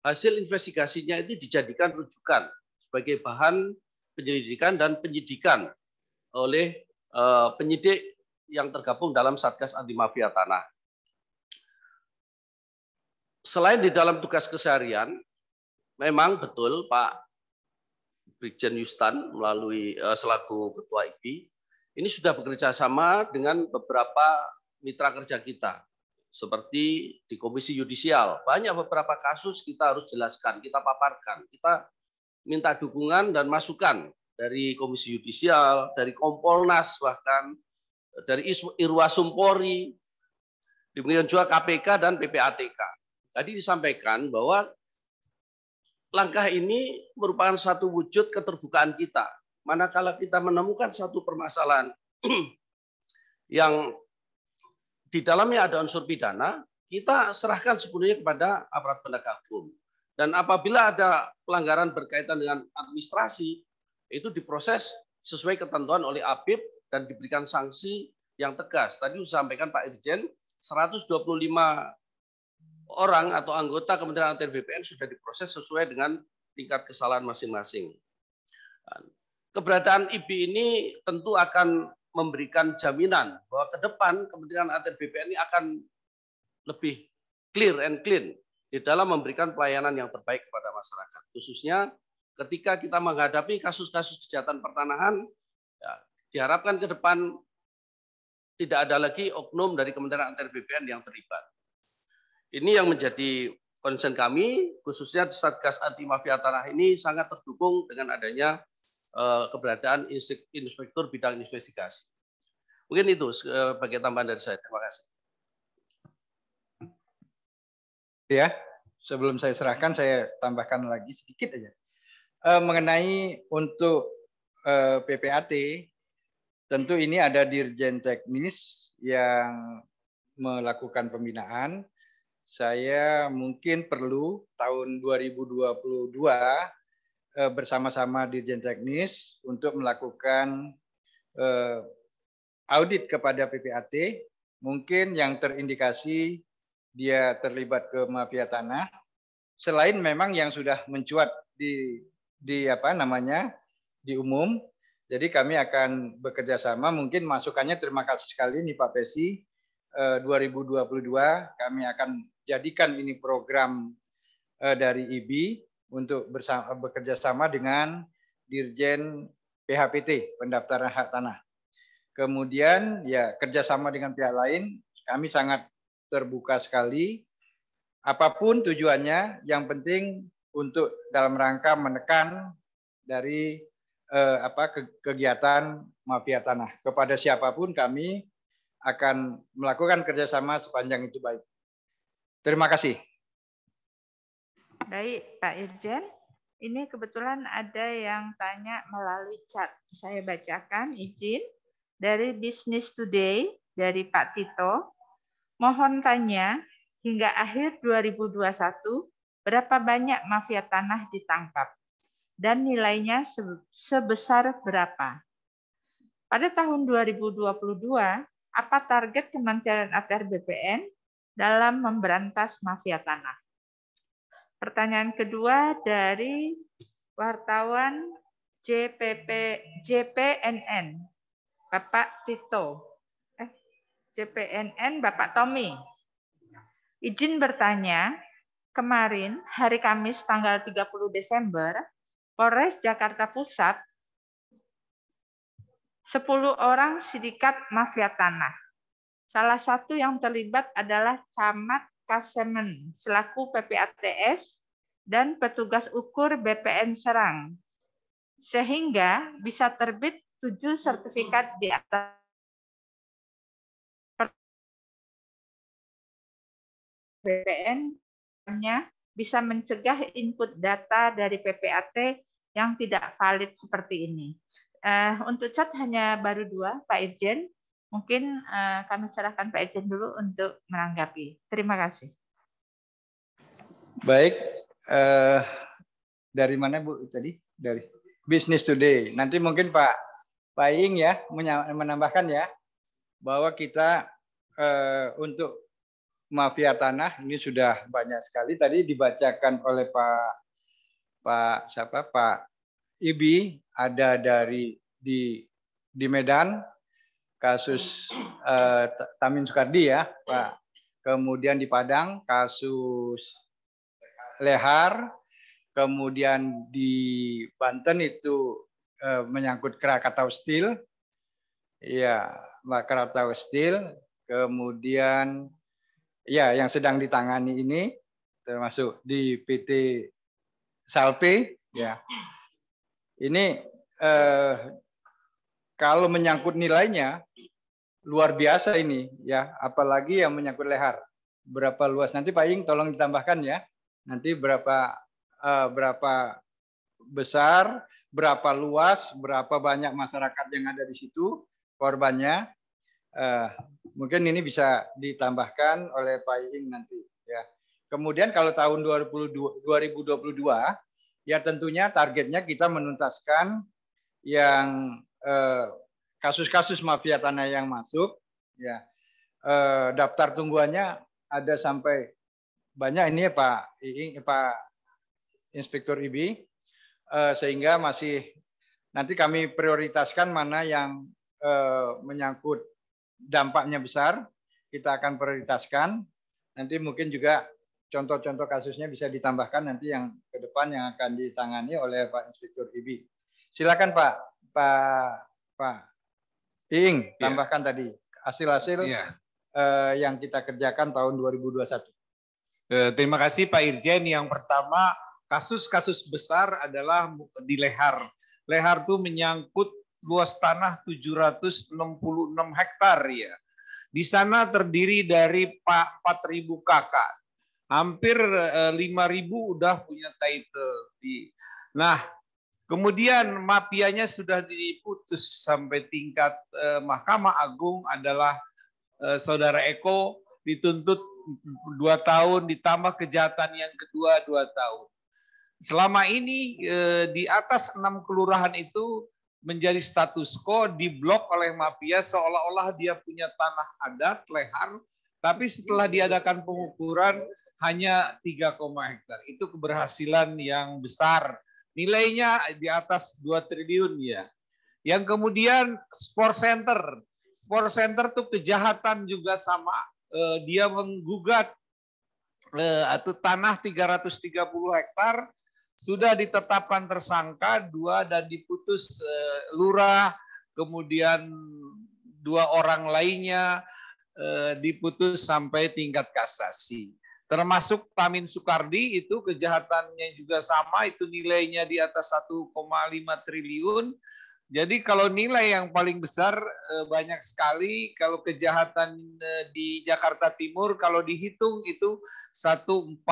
hasil investigasinya itu dijadikan rujukan sebagai bahan penyelidikan dan penyidikan oleh penyidik yang tergabung dalam Satgas Anti Mafia Tanah. Selain di dalam tugas keseharian, memang betul Pak Brigjen Yustan melalui selaku Ketua IPI ini sudah bekerja sama dengan beberapa mitra kerja kita. Seperti di Komisi Yudisial, banyak beberapa kasus kita harus jelaskan, kita paparkan, kita minta dukungan dan masukan dari Komisi Yudisial, dari Kompolnas, bahkan dari Irwasumpori, demikian juga KPK dan PPATK. Tadi disampaikan bahwa langkah ini merupakan satu wujud keterbukaan kita. Manakala kita menemukan satu permasalahan yang di dalamnya ada unsur pidana, kita serahkan sepenuhnya kepada aparat penegak hukum. Dan apabila ada pelanggaran berkaitan dengan administrasi, itu diproses sesuai ketentuan oleh APIP dan diberikan sanksi yang tegas. Tadi disampaikan Pak Irjen, 125 orang atau anggota Kementerian ATR BPN sudah diproses sesuai dengan tingkat kesalahan masing-masing. Keberadaan IBI ini tentu akan memberikan jaminan bahwa ke depan Kementerian ATR BPN ini akan lebih clear and clean di dalam memberikan pelayanan yang terbaik kepada masyarakat. Khususnya ketika kita menghadapi kasus-kasus kejahatan pertanahan, ya, diharapkan ke depan tidak ada lagi oknum dari Kementerian ATR BPN yang terlibat. Ini yang menjadi concern kami, khususnya di Satgas Anti Mafia Tanah ini sangat terdukung dengan adanya keberadaan Inspektur Bidang Investigasi. Mungkin itu sebagai tambahan dari saya. Terima kasih. Ya, sebelum saya serahkan, saya tambahkan lagi sedikit aja. Mengenai untuk PPAT, tentu ini ada Dirjen Teknis yang melakukan pembinaan. Saya mungkin perlu tahun 2022 bersama-sama Dirjen Teknis untuk melakukan audit kepada PPAT, mungkin yang terindikasi dia terlibat ke mafia tanah, selain memang yang sudah mencuat di umum, Jadi kami akan bekerja sama, mungkin masukannya terima kasih sekali nih Pak Pesi. 2022 kami akan jadikan ini program dari IBI untuk bekerja sama dengan Dirjen PHPT, pendaftaran hak tanah. Kemudian ya kerjasama dengan pihak lain, kami sangat terbuka sekali. Apapun tujuannya, yang penting untuk dalam rangka menekan dari kegiatan mafia tanah. Kepada siapapun kami akan melakukan kerjasama sepanjang itu baik. Terima kasih. Baik, Pak Irjen. Ini kebetulan ada yang tanya melalui chat. Saya bacakan, izin. Dari Business Today, dari Pak Tito. Mohon tanya, hingga akhir 2021, berapa banyak mafia tanah ditangkap? Dan nilainya sebesar berapa? Pada tahun 2022, apa target Kementerian ATR BPN dalam memberantas mafia tanah? Pertanyaan kedua dari wartawan JPNN, Bapak Tito. JPNN, Bapak Tommy. Izin bertanya, kemarin hari Kamis tanggal 30 Desember, Polres Jakarta Pusat 10 orang sindikat mafia tanah. Salah satu yang terlibat adalah Camat Kasemen selaku PPATS dan petugas ukur BPN Serang. Sehingga bisa terbit 7 sertifikat di atas BPN-nya bisa mencegah input data dari PPAT yang tidak valid seperti ini. Untuk chat hanya baru 2, Pak Irjen. Mungkin kami serahkan Pak Irjen dulu untuk menanggapi. Terima kasih. Baik, dari mana Bu tadi? Dari Business Today. Nanti mungkin Pak Ing ya menambahkan ya bahwa kita untuk mafia tanah ini sudah banyak sekali. Tadi dibacakan oleh Pak Ibi, ada dari di Medan kasus Tamin Soekardi ya, Pak. Kemudian di Padang kasus Lehar, kemudian di Banten itu menyangkut Krakatau Steel, ya Krakatau Steel, kemudian ya yang sedang ditangani ini termasuk di PT Salpe, ya. Ini kalau menyangkut nilainya luar biasa ini, ya, apalagi yang menyangkut Lehar. Berapa luas? Nanti Pak Ing tolong ditambahkan ya. Nanti berapa besar, berapa luas, berapa banyak masyarakat yang ada di situ korbannya. Mungkin ini bisa ditambahkan oleh Pak Ing nanti ya. Kemudian kalau tahun 2022 ya tentunya targetnya kita menuntaskan yang kasus-kasus mafia tanah yang masuk ya. Daftar tungguannya ada sampai banyak ini ya Pak Inspektur IBI, sehingga masih nanti kami prioritaskan mana yang menyangkut dampaknya besar, kita akan prioritaskan. Nanti mungkin juga contoh-contoh kasusnya bisa ditambahkan nanti yang ke depan yang akan ditangani oleh Pak Inspektur IBI. Silakan Pak Ing, tambahkan tadi hasil-hasil yang kita kerjakan tahun 2021. Terima kasih Pak Irjen. Yang pertama, kasus-kasus besar adalah di Lehar. Lehar itu menyangkut luas tanah 766 hektar ya. Di sana terdiri dari 4.000 kakak. Hampir 5.000 udah punya title. Nah, kemudian mafianya sudah diputus sampai tingkat Mahkamah Agung adalah Saudara Eko dituntut 2 tahun ditambah kejahatan yang kedua 2 tahun. Selama ini di atas 6 kelurahan itu menjadi status quo, diblok oleh mafia seolah-olah dia punya tanah adat Lehar, tapi setelah diadakan pengukuran hanya 3, hektar. Itu keberhasilan yang besar. Nilainya di atas 2 triliun ya. Yang kemudian sport center. Sport center tuh kejahatan juga sama. Dia menggugat atau tanah 330 hektar sudah ditetapkan tersangka 2 dan diputus lurah, kemudian 2 orang lainnya diputus sampai tingkat kasasi. Termasuk Tamin Soekardi itu kejahatannya juga sama, itu nilainya di atas 1,5 triliun. Jadi kalau nilai yang paling besar banyak sekali, kalau kejahatan di Jakarta Timur kalau dihitung itu 4,3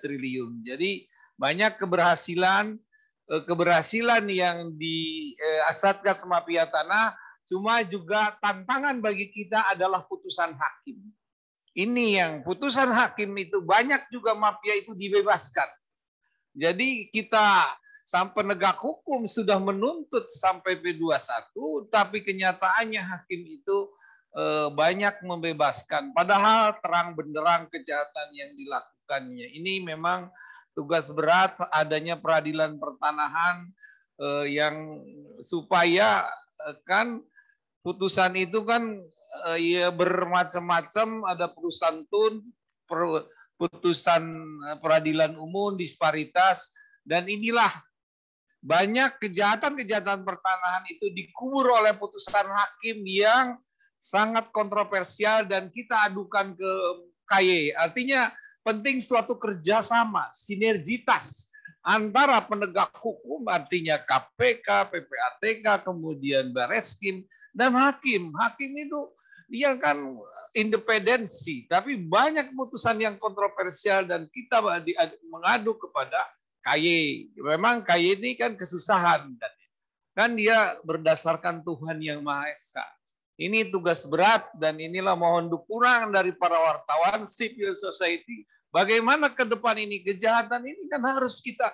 triliun. Jadi banyak keberhasilan yang di Satgas Mafia Tanah, cuma juga tantangan bagi kita adalah putusan hakim. Ini yang putusan hakim itu banyak juga mafia itu dibebaskan. Jadi kita sampai penegak hukum sudah menuntut sampai P21, tapi kenyataannya hakim itu banyak membebaskan. Padahal terang benderang kejahatan yang dilakukannya. Ini memang tugas berat adanya peradilan pertanahan yang supaya kan putusan itu kan ya bermacam-macam, ada putusan tun, putusan peradilan umum, disparitas, dan inilah banyak kejahatan-kejahatan pertanahan itu dikubur oleh putusan hakim yang sangat kontroversial dan kita adukan ke KY. Artinya penting suatu kerjasama, sinergitas antara penegak hukum, artinya KPK, PPATK, kemudian Bareskrim, dan hakim. Hakim itu dia kan independensi, tapi banyak putusan yang kontroversial dan kita mengadu kepada KY. Memang KY ini kan kesusahan, kan dia berdasarkan Tuhan Yang Maha Esa. Ini tugas berat dan inilah mohon dukungan dari para wartawan, civil society. Bagaimana ke depan ini kejahatan ini kan harus kita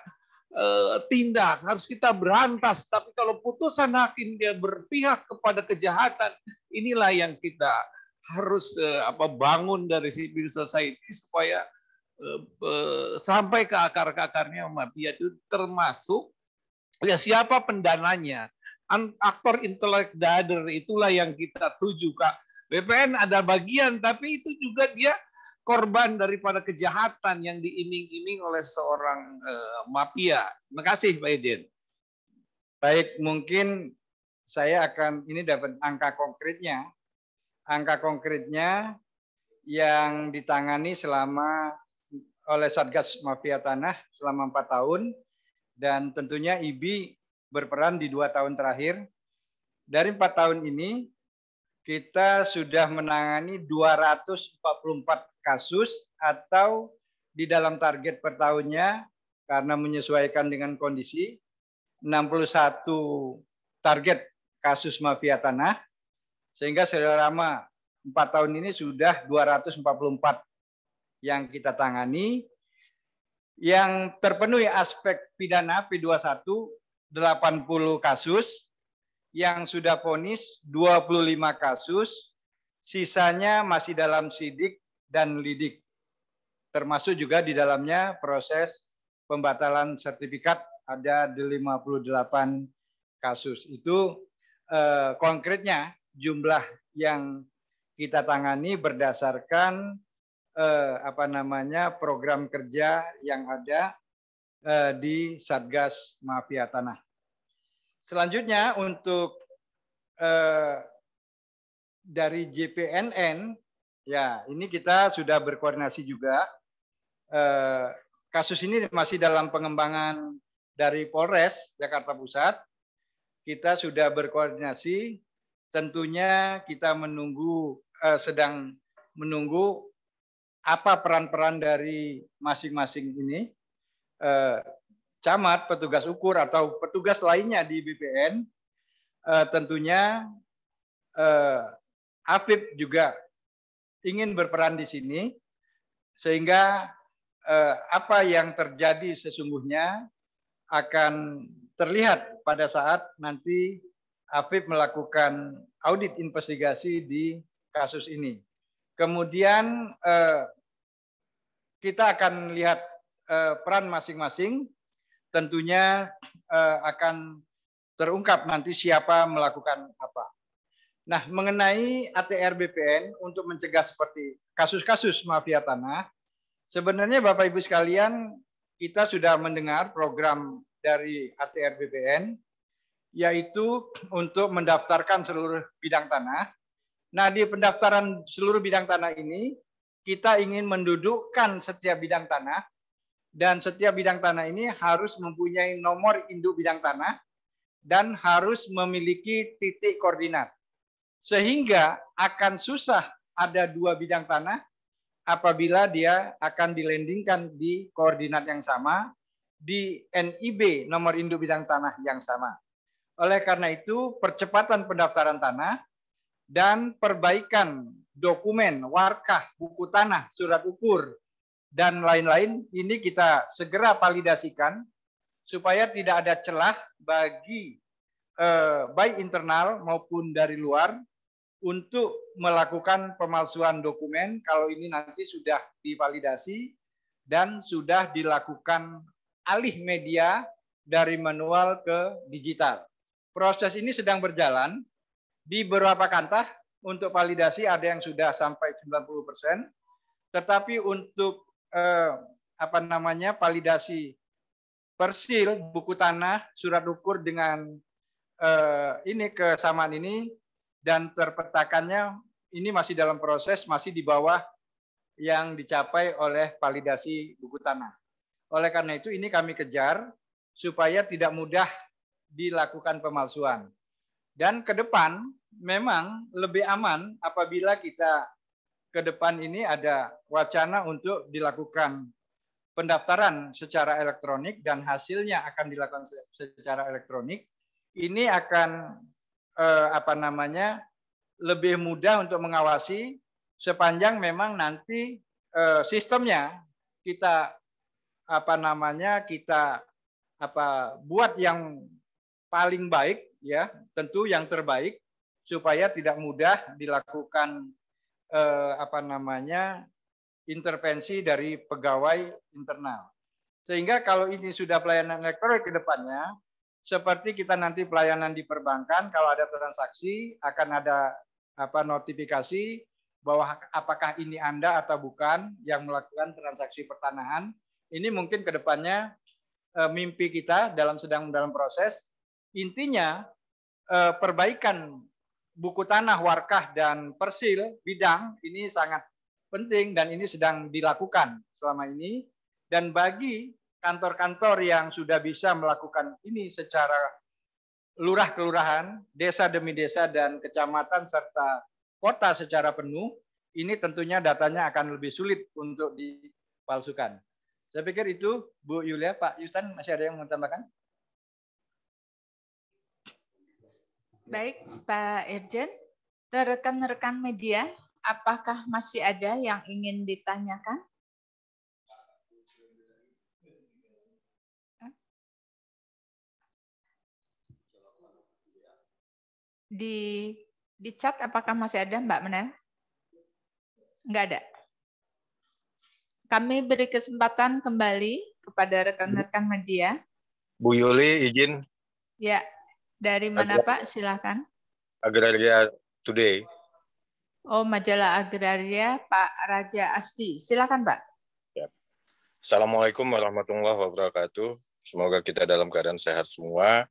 tindak, harus kita berantas. Tapi kalau putusan hakim dia berpihak kepada kejahatan, inilah yang kita harus bangun dari civil society supaya sampai ke akar-akarnya mafia itu, termasuk ya siapa pendananya. Aktor intelek dader itulah yang kita tuju, Kak. BPN ada bagian, tapi itu juga dia korban daripada kejahatan yang diiming-iming oleh seorang mafia. Terima kasih, Pak Ejen. Baik, mungkin saya akan ini dapat angka konkretnya. Angka konkretnya yang ditangani oleh Satgas Mafia Tanah selama 4 tahun, dan tentunya IBI berperan di 2 tahun terakhir. Dari 4 tahun ini, kita sudah menangani 244 kasus atau di dalam target per tahunnya, karena menyesuaikan dengan kondisi, 61 target kasus mafia tanah, sehingga selama 4 tahun ini sudah 244 yang kita tangani. Yang terpenuhi aspek pidana P21 80 kasus, yang sudah vonis 25 kasus, sisanya masih dalam sidik dan lidik. Termasuk juga di dalamnya proses pembatalan sertifikat ada 58 kasus. Itu konkretnya jumlah yang kita tangani berdasarkan program kerja yang ada di Satgas Mafia Tanah. Selanjutnya untuk dari JPNN, ya ini kita sudah berkoordinasi juga. Kasus ini masih dalam pengembangan dari Polres Jakarta Pusat. Kita sudah berkoordinasi, tentunya kita sedang menunggu apa peran-peran dari masing-masing ini, camat, petugas ukur, atau petugas lainnya di BPN. Tentunya Afib juga ingin berperan di sini, sehingga apa yang terjadi sesungguhnya akan terlihat pada saat nanti Afib melakukan audit investigasi di kasus ini. Kemudian kita akan lihat peran masing-masing, tentunya akan terungkap nanti siapa melakukan apa. Nah, mengenai ATR BPN untuk mencegah seperti kasus-kasus mafia tanah, sebenarnya Bapak Ibu sekalian, kita sudah mendengar program dari ATR BPN, yaitu untuk mendaftarkan seluruh bidang tanah. Nah, di pendaftaran seluruh bidang tanah ini, kita ingin mendudukkan setiap bidang tanah, dan setiap bidang tanah ini harus mempunyai nomor induk bidang tanah, dan harus memiliki titik koordinat. Sehingga akan susah ada dua bidang tanah apabila dia akan dilandingkan di koordinat yang sama, di NIB nomor induk bidang tanah yang sama. Oleh karena itu, percepatan pendaftaran tanah dan perbaikan dokumen, warkah, buku tanah, surat ukur, dan lain-lain, ini kita segera validasikan supaya tidak ada celah bagi baik internal maupun dari luar untuk melakukan pemalsuan dokumen kalau ini nanti sudah divalidasi dan sudah dilakukan alih media dari manual ke digital. Proses ini sedang berjalan di beberapa kantor untuk validasi ada yang sudah sampai 90%, tetapi untuk validasi persil, buku tanah, surat ukur dengan ini kesamaan ini dan terpetakannya ini masih dalam proses, masih di bawah yang dicapai oleh validasi buku tanah. Oleh karena itu ini kami kejar supaya tidak mudah dilakukan pemalsuan. Dan ke depan memang lebih aman apabila kita ke depan ini ada wacana untuk dilakukan pendaftaran secara elektronik dan hasilnya akan dilakukan secara elektronik. Ini akan lebih mudah untuk mengawasi sepanjang memang nanti sistemnya kita buat yang paling baik ya, tentu yang terbaik supaya tidak mudah dilakukan intervensi dari pegawai internal. Sehingga kalau ini sudah pelayanan elektronik ke depannya, seperti kita nanti pelayanan di perbankan, kalau ada transaksi akan ada notifikasi bahwa apakah ini Anda atau bukan yang melakukan transaksi pertanahan. Ini mungkin ke depannya mimpi kita sedang dalam proses. Intinya perbaikan buku tanah, warkah, dan persil bidang ini sangat penting dan ini sedang dilakukan selama ini. Dan bagi kantor-kantor yang sudah bisa melakukan ini secara lurah kelurahan, desa demi desa, dan kecamatan serta kota secara penuh, ini tentunya datanya akan lebih sulit untuk dipalsukan. Saya pikir itu, Bu Yulia. Pak Yustan, masih ada yang mau tambahkan? Baik, Pak Irjen. Rekan-rekan media, apakah masih ada yang ingin ditanyakan? Di chat apakah masih ada, Mbak Menel? Enggak ada. Kami beri kesempatan kembali kepada rekan-rekan media. Bu Yuli, izin. Ya, dari mana Pak? Silakan. Agraria Today. Oh, majalah Agraria, Pak Raja Asti. Silakan, Pak. Ya. Assalamualaikum warahmatullahi wabarakatuh. Semoga kita dalam keadaan sehat semua.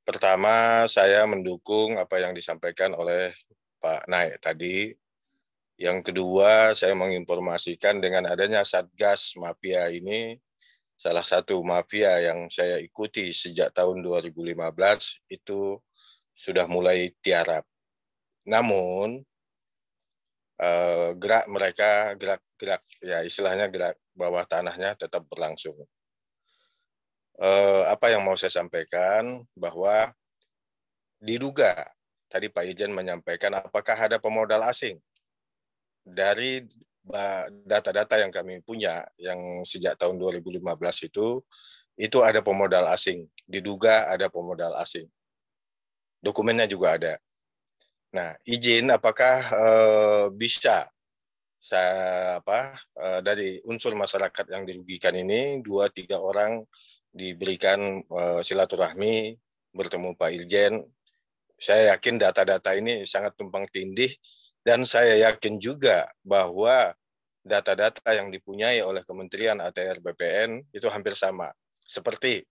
Pertama, saya mendukung apa yang disampaikan oleh Pak Naik tadi. Yang kedua, saya menginformasikan dengan adanya Satgas Mafia ini, salah satu mafia yang saya ikuti sejak tahun 2015 itu sudah mulai tiarap. Namun, gerak mereka, gerak ya istilahnya gerak bawah tanahnya tetap berlangsung. Apa yang mau saya sampaikan bahwa diduga tadi Pak Ijen menyampaikan apakah ada pemodal asing. Dari data-data yang kami punya yang sejak tahun 2015 itu ada pemodal asing, diduga ada pemodal asing. Dokumennya juga ada. Nah, izin apakah bisa dari unsur masyarakat yang dirugikan ini 2-3 orang diberikan silaturahmi bertemu Pak Irjen. Saya yakin data-data ini sangat tumpang tindih, dan saya yakin juga bahwa data-data yang dipunyai oleh Kementerian ATR BPN itu hampir sama. Seperti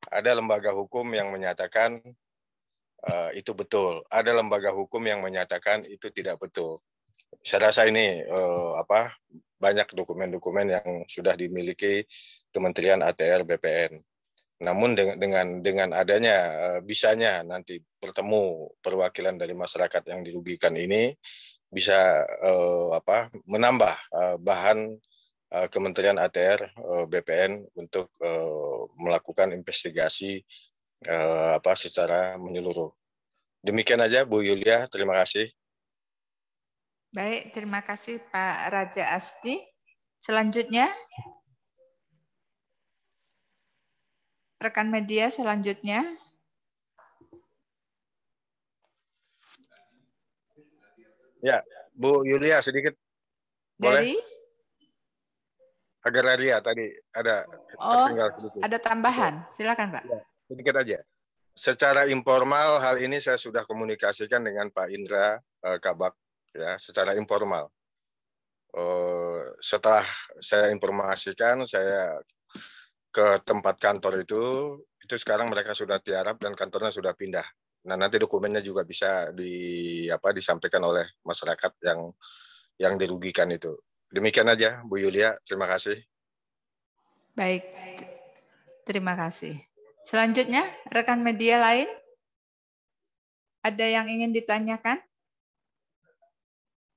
ada lembaga hukum yang menyatakan itu betul, ada lembaga hukum yang menyatakan itu tidak betul. Saya rasa ini banyak dokumen-dokumen yang sudah dimiliki Kementerian ATR BPN. Namun dengan adanya bisanya nanti bertemu perwakilan dari masyarakat yang dirugikan ini bisa menambah bahan Kementerian ATR BPN untuk melakukan investigasi secara menyeluruh. Demikian aja Bu Yulia, terima kasih. Baik, terima kasih Pak Raja Asdi. Selanjutnya, rekan media selanjutnya. Ya, Bu Yulia sedikit. Boleh? Dari? Agraria tadi ada tertinggal sedikit. Ada tambahan. Silakan Pak. Ya, sedikit aja. Secara informal hal ini saya sudah komunikasikan dengan Pak Indra Kabak ya, secara informal. Setelah saya informasikan, saya ke tempat kantor itu sekarang mereka sudah tiarap dan kantornya sudah pindah. Nah, nanti dokumennya juga bisa disampaikan oleh masyarakat yang dirugikan itu. Demikian aja Bu Yulia, terima kasih. Baik, terima kasih. Selanjutnya, rekan media lain, ada yang ingin ditanyakan?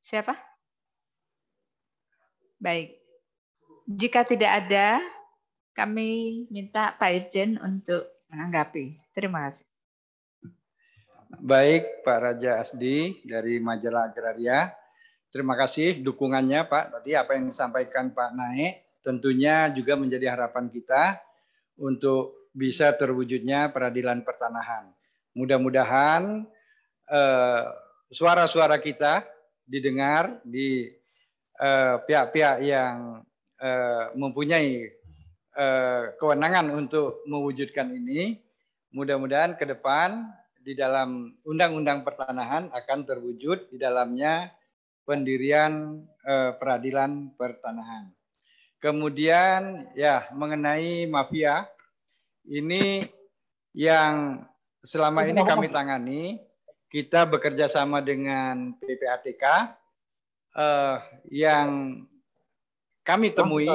Siapa? Baik, jika tidak ada, kami minta Pak Irjen untuk menanggapi. Terima kasih. Baik, Pak Raja Asdi dari Majalah Agraria. Terima kasih dukungannya Pak. Tadi apa yang disampaikan Pak Naik tentunya juga menjadi harapan kita untuk bisa terwujudnya peradilan pertanahan. Mudah-mudahan suara-suara kita didengar di pihak-pihak yang mempunyai kewenangan untuk mewujudkan ini. Mudah-mudahan ke depan di dalam Undang-Undang Pertanahan akan terwujud di dalamnya pendirian peradilan pertanahan. Kemudian ya mengenai mafia ini yang selama ini kami tangani, kita bekerja sama dengan PPATK yang kami temui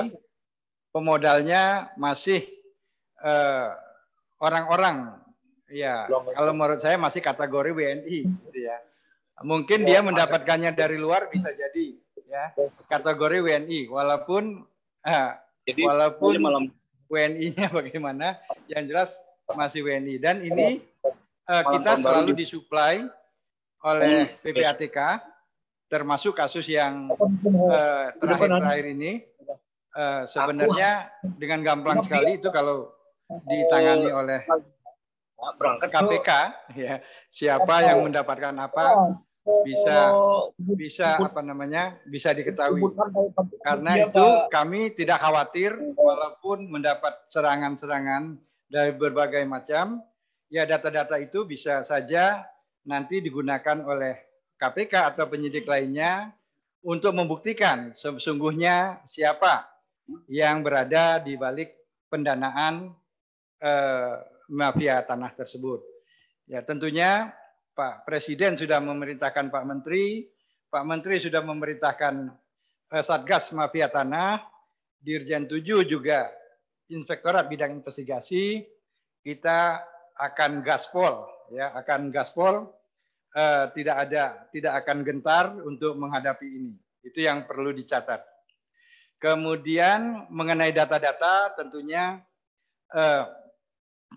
pemodalnya masih orang-orang ya kalau menurut saya masih kategori WNI gitu ya. Mungkin dia mendapatkannya dari luar bisa jadi ya kategori WNI walaupun WNI-nya bagaimana yang jelas masih WNI dan ini kita selalu disuplai oleh PPATK termasuk kasus yang terakhir-terakhir ini sebenarnya dengan gampang sekali itu kalau ditangani oleh KPK ya siapa yang mendapatkan apa bisa diketahui karena itu kami tidak khawatir walaupun mendapat serangan-serangan dari berbagai macam ya data-data itu bisa saja nanti digunakan oleh KPK atau penyidik lainnya untuk membuktikan sesungguhnya siapa yang berada di balik pendanaan mafia tanah tersebut. Ya tentunya Pak Presiden sudah memerintahkan Pak Menteri sudah memerintahkan Satgas Mafia Tanah, Dirjen 7 juga Inspektorat Bidang Investigasi, kita akan gaspol, ya akan gaspol, tidak akan gentar untuk menghadapi ini. Itu yang perlu dicatat. Kemudian mengenai data-data, tentunya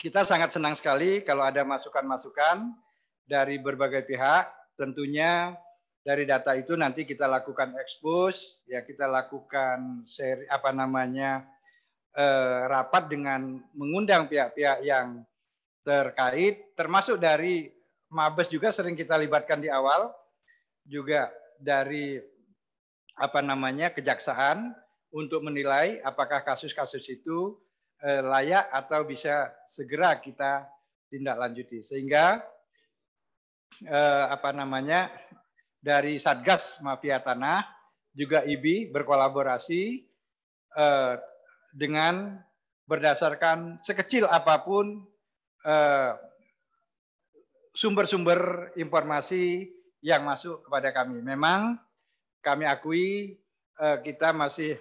kita sangat senang sekali kalau ada masukan-masukan dari berbagai pihak, tentunya dari data itu nanti kita lakukan expose, ya kita lakukan rapat dengan mengundang pihak-pihak yang terkait, termasuk dari Mabes juga sering kita libatkan di awal, juga dari kejaksaan untuk menilai apakah kasus-kasus itu layak atau bisa segera kita tindak lanjuti. Sehingga dari Satgas Mafia Tanah juga IBI berkolaborasi dengan berdasarkan sekecil apapun sumber-sumber informasi yang masuk kepada kami. Memang kami akui kita masih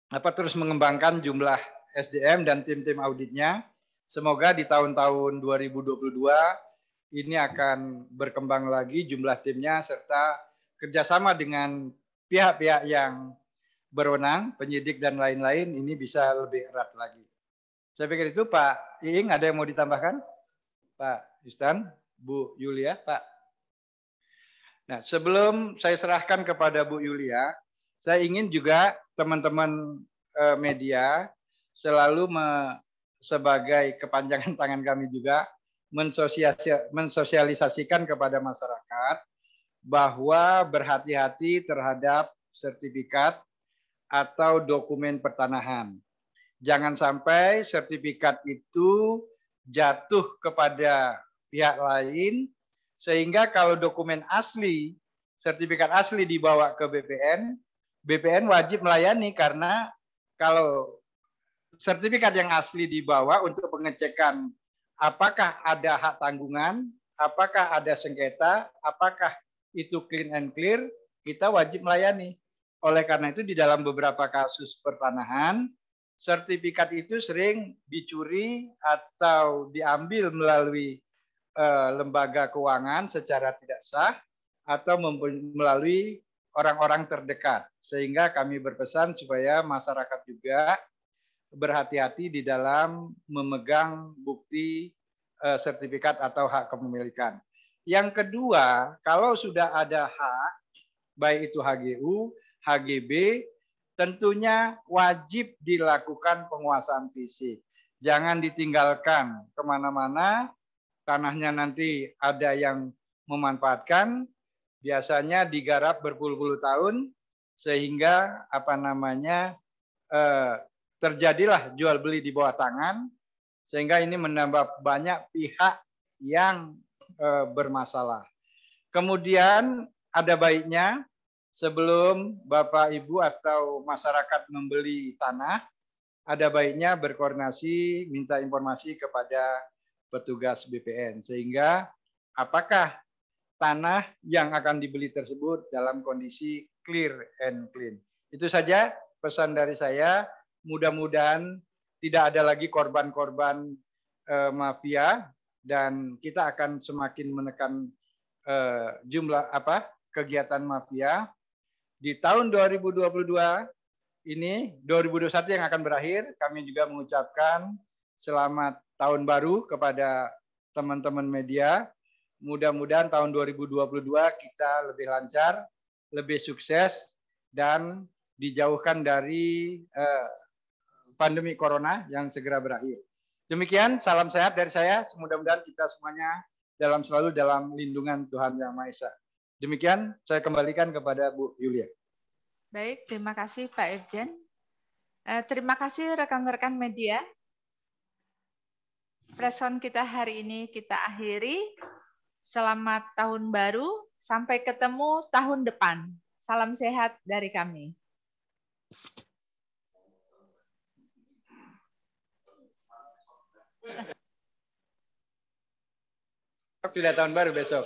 terus mengembangkan jumlah SDM dan tim-tim auditnya. Semoga di tahun-tahun 2022 ini akan berkembang lagi jumlah timnya serta kerjasama dengan pihak-pihak yang berwenang, penyidik dan lain-lain ini bisa lebih erat lagi. Saya pikir itu Pak Iing, ada yang mau ditambahkan? Pak Yustan, Bu Yulia, Pak. Nah, sebelum saya serahkan kepada Bu Yulia, saya ingin juga teman-teman media selalu sebagai kepanjangan tangan kami juga mensosialisasikan kepada masyarakat bahwa berhati-hati terhadap sertifikat atau dokumen pertanahan. Jangan sampai sertifikat itu jatuh kepada pihak lain, sehingga kalau dokumen asli, sertifikat asli dibawa ke BPN, BPN wajib melayani karena kalau sertifikat yang asli dibawa untuk pengecekan apakah ada hak tanggungan, apakah ada sengketa, apakah itu clean and clear, kita wajib melayani. Oleh karena itu di dalam beberapa kasus pertanahan, sertifikat itu sering dicuri atau diambil melalui lembaga keuangan secara tidak sah atau melalui orang-orang terdekat. Sehingga kami berpesan supaya masyarakat juga berhati-hati di dalam memegang bukti sertifikat atau hak kepemilikan. Yang kedua, kalau sudah ada hak, baik itu HGU, HGB, tentunya wajib dilakukan penguasaan fisik. Jangan ditinggalkan kemana-mana, tanahnya nanti ada yang memanfaatkan, biasanya digarap berpuluh-puluh tahun, sehingga terjadilah jual beli di bawah tangan, sehingga ini menambah banyak pihak yang bermasalah. Kemudian ada baiknya sebelum Bapak Ibu atau masyarakat membeli tanah, ada baiknya berkoordinasi, minta informasi kepada petugas BPN, sehingga apakah tanah yang akan dibeli tersebut dalam kondisi clear and clean. Itu saja pesan dari saya. Mudah-mudahan tidak ada lagi korban-korban mafia dan kita akan semakin menekan jumlah kegiatan mafia. Di tahun 2022 ini, 2021 yang akan berakhir, kami juga mengucapkan selamat tahun baru kepada teman-teman media. Mudah-mudahan tahun 2022 kita lebih lancar, lebih sukses, dan dijauhkan dari pandemi corona yang segera berakhir. Demikian, salam sehat dari saya. Mudah-mudahan kita semuanya selalu dalam lindungan Tuhan Yang Maha Esa. Demikian, saya kembalikan kepada Bu Yulia. Baik, terima kasih Pak Irjen. Terima kasih rekan-rekan media. Preskon kita hari ini kita akhiri. Selamat tahun baru, sampai ketemu tahun depan. Salam sehat dari kami. Sudah tahun baru besok.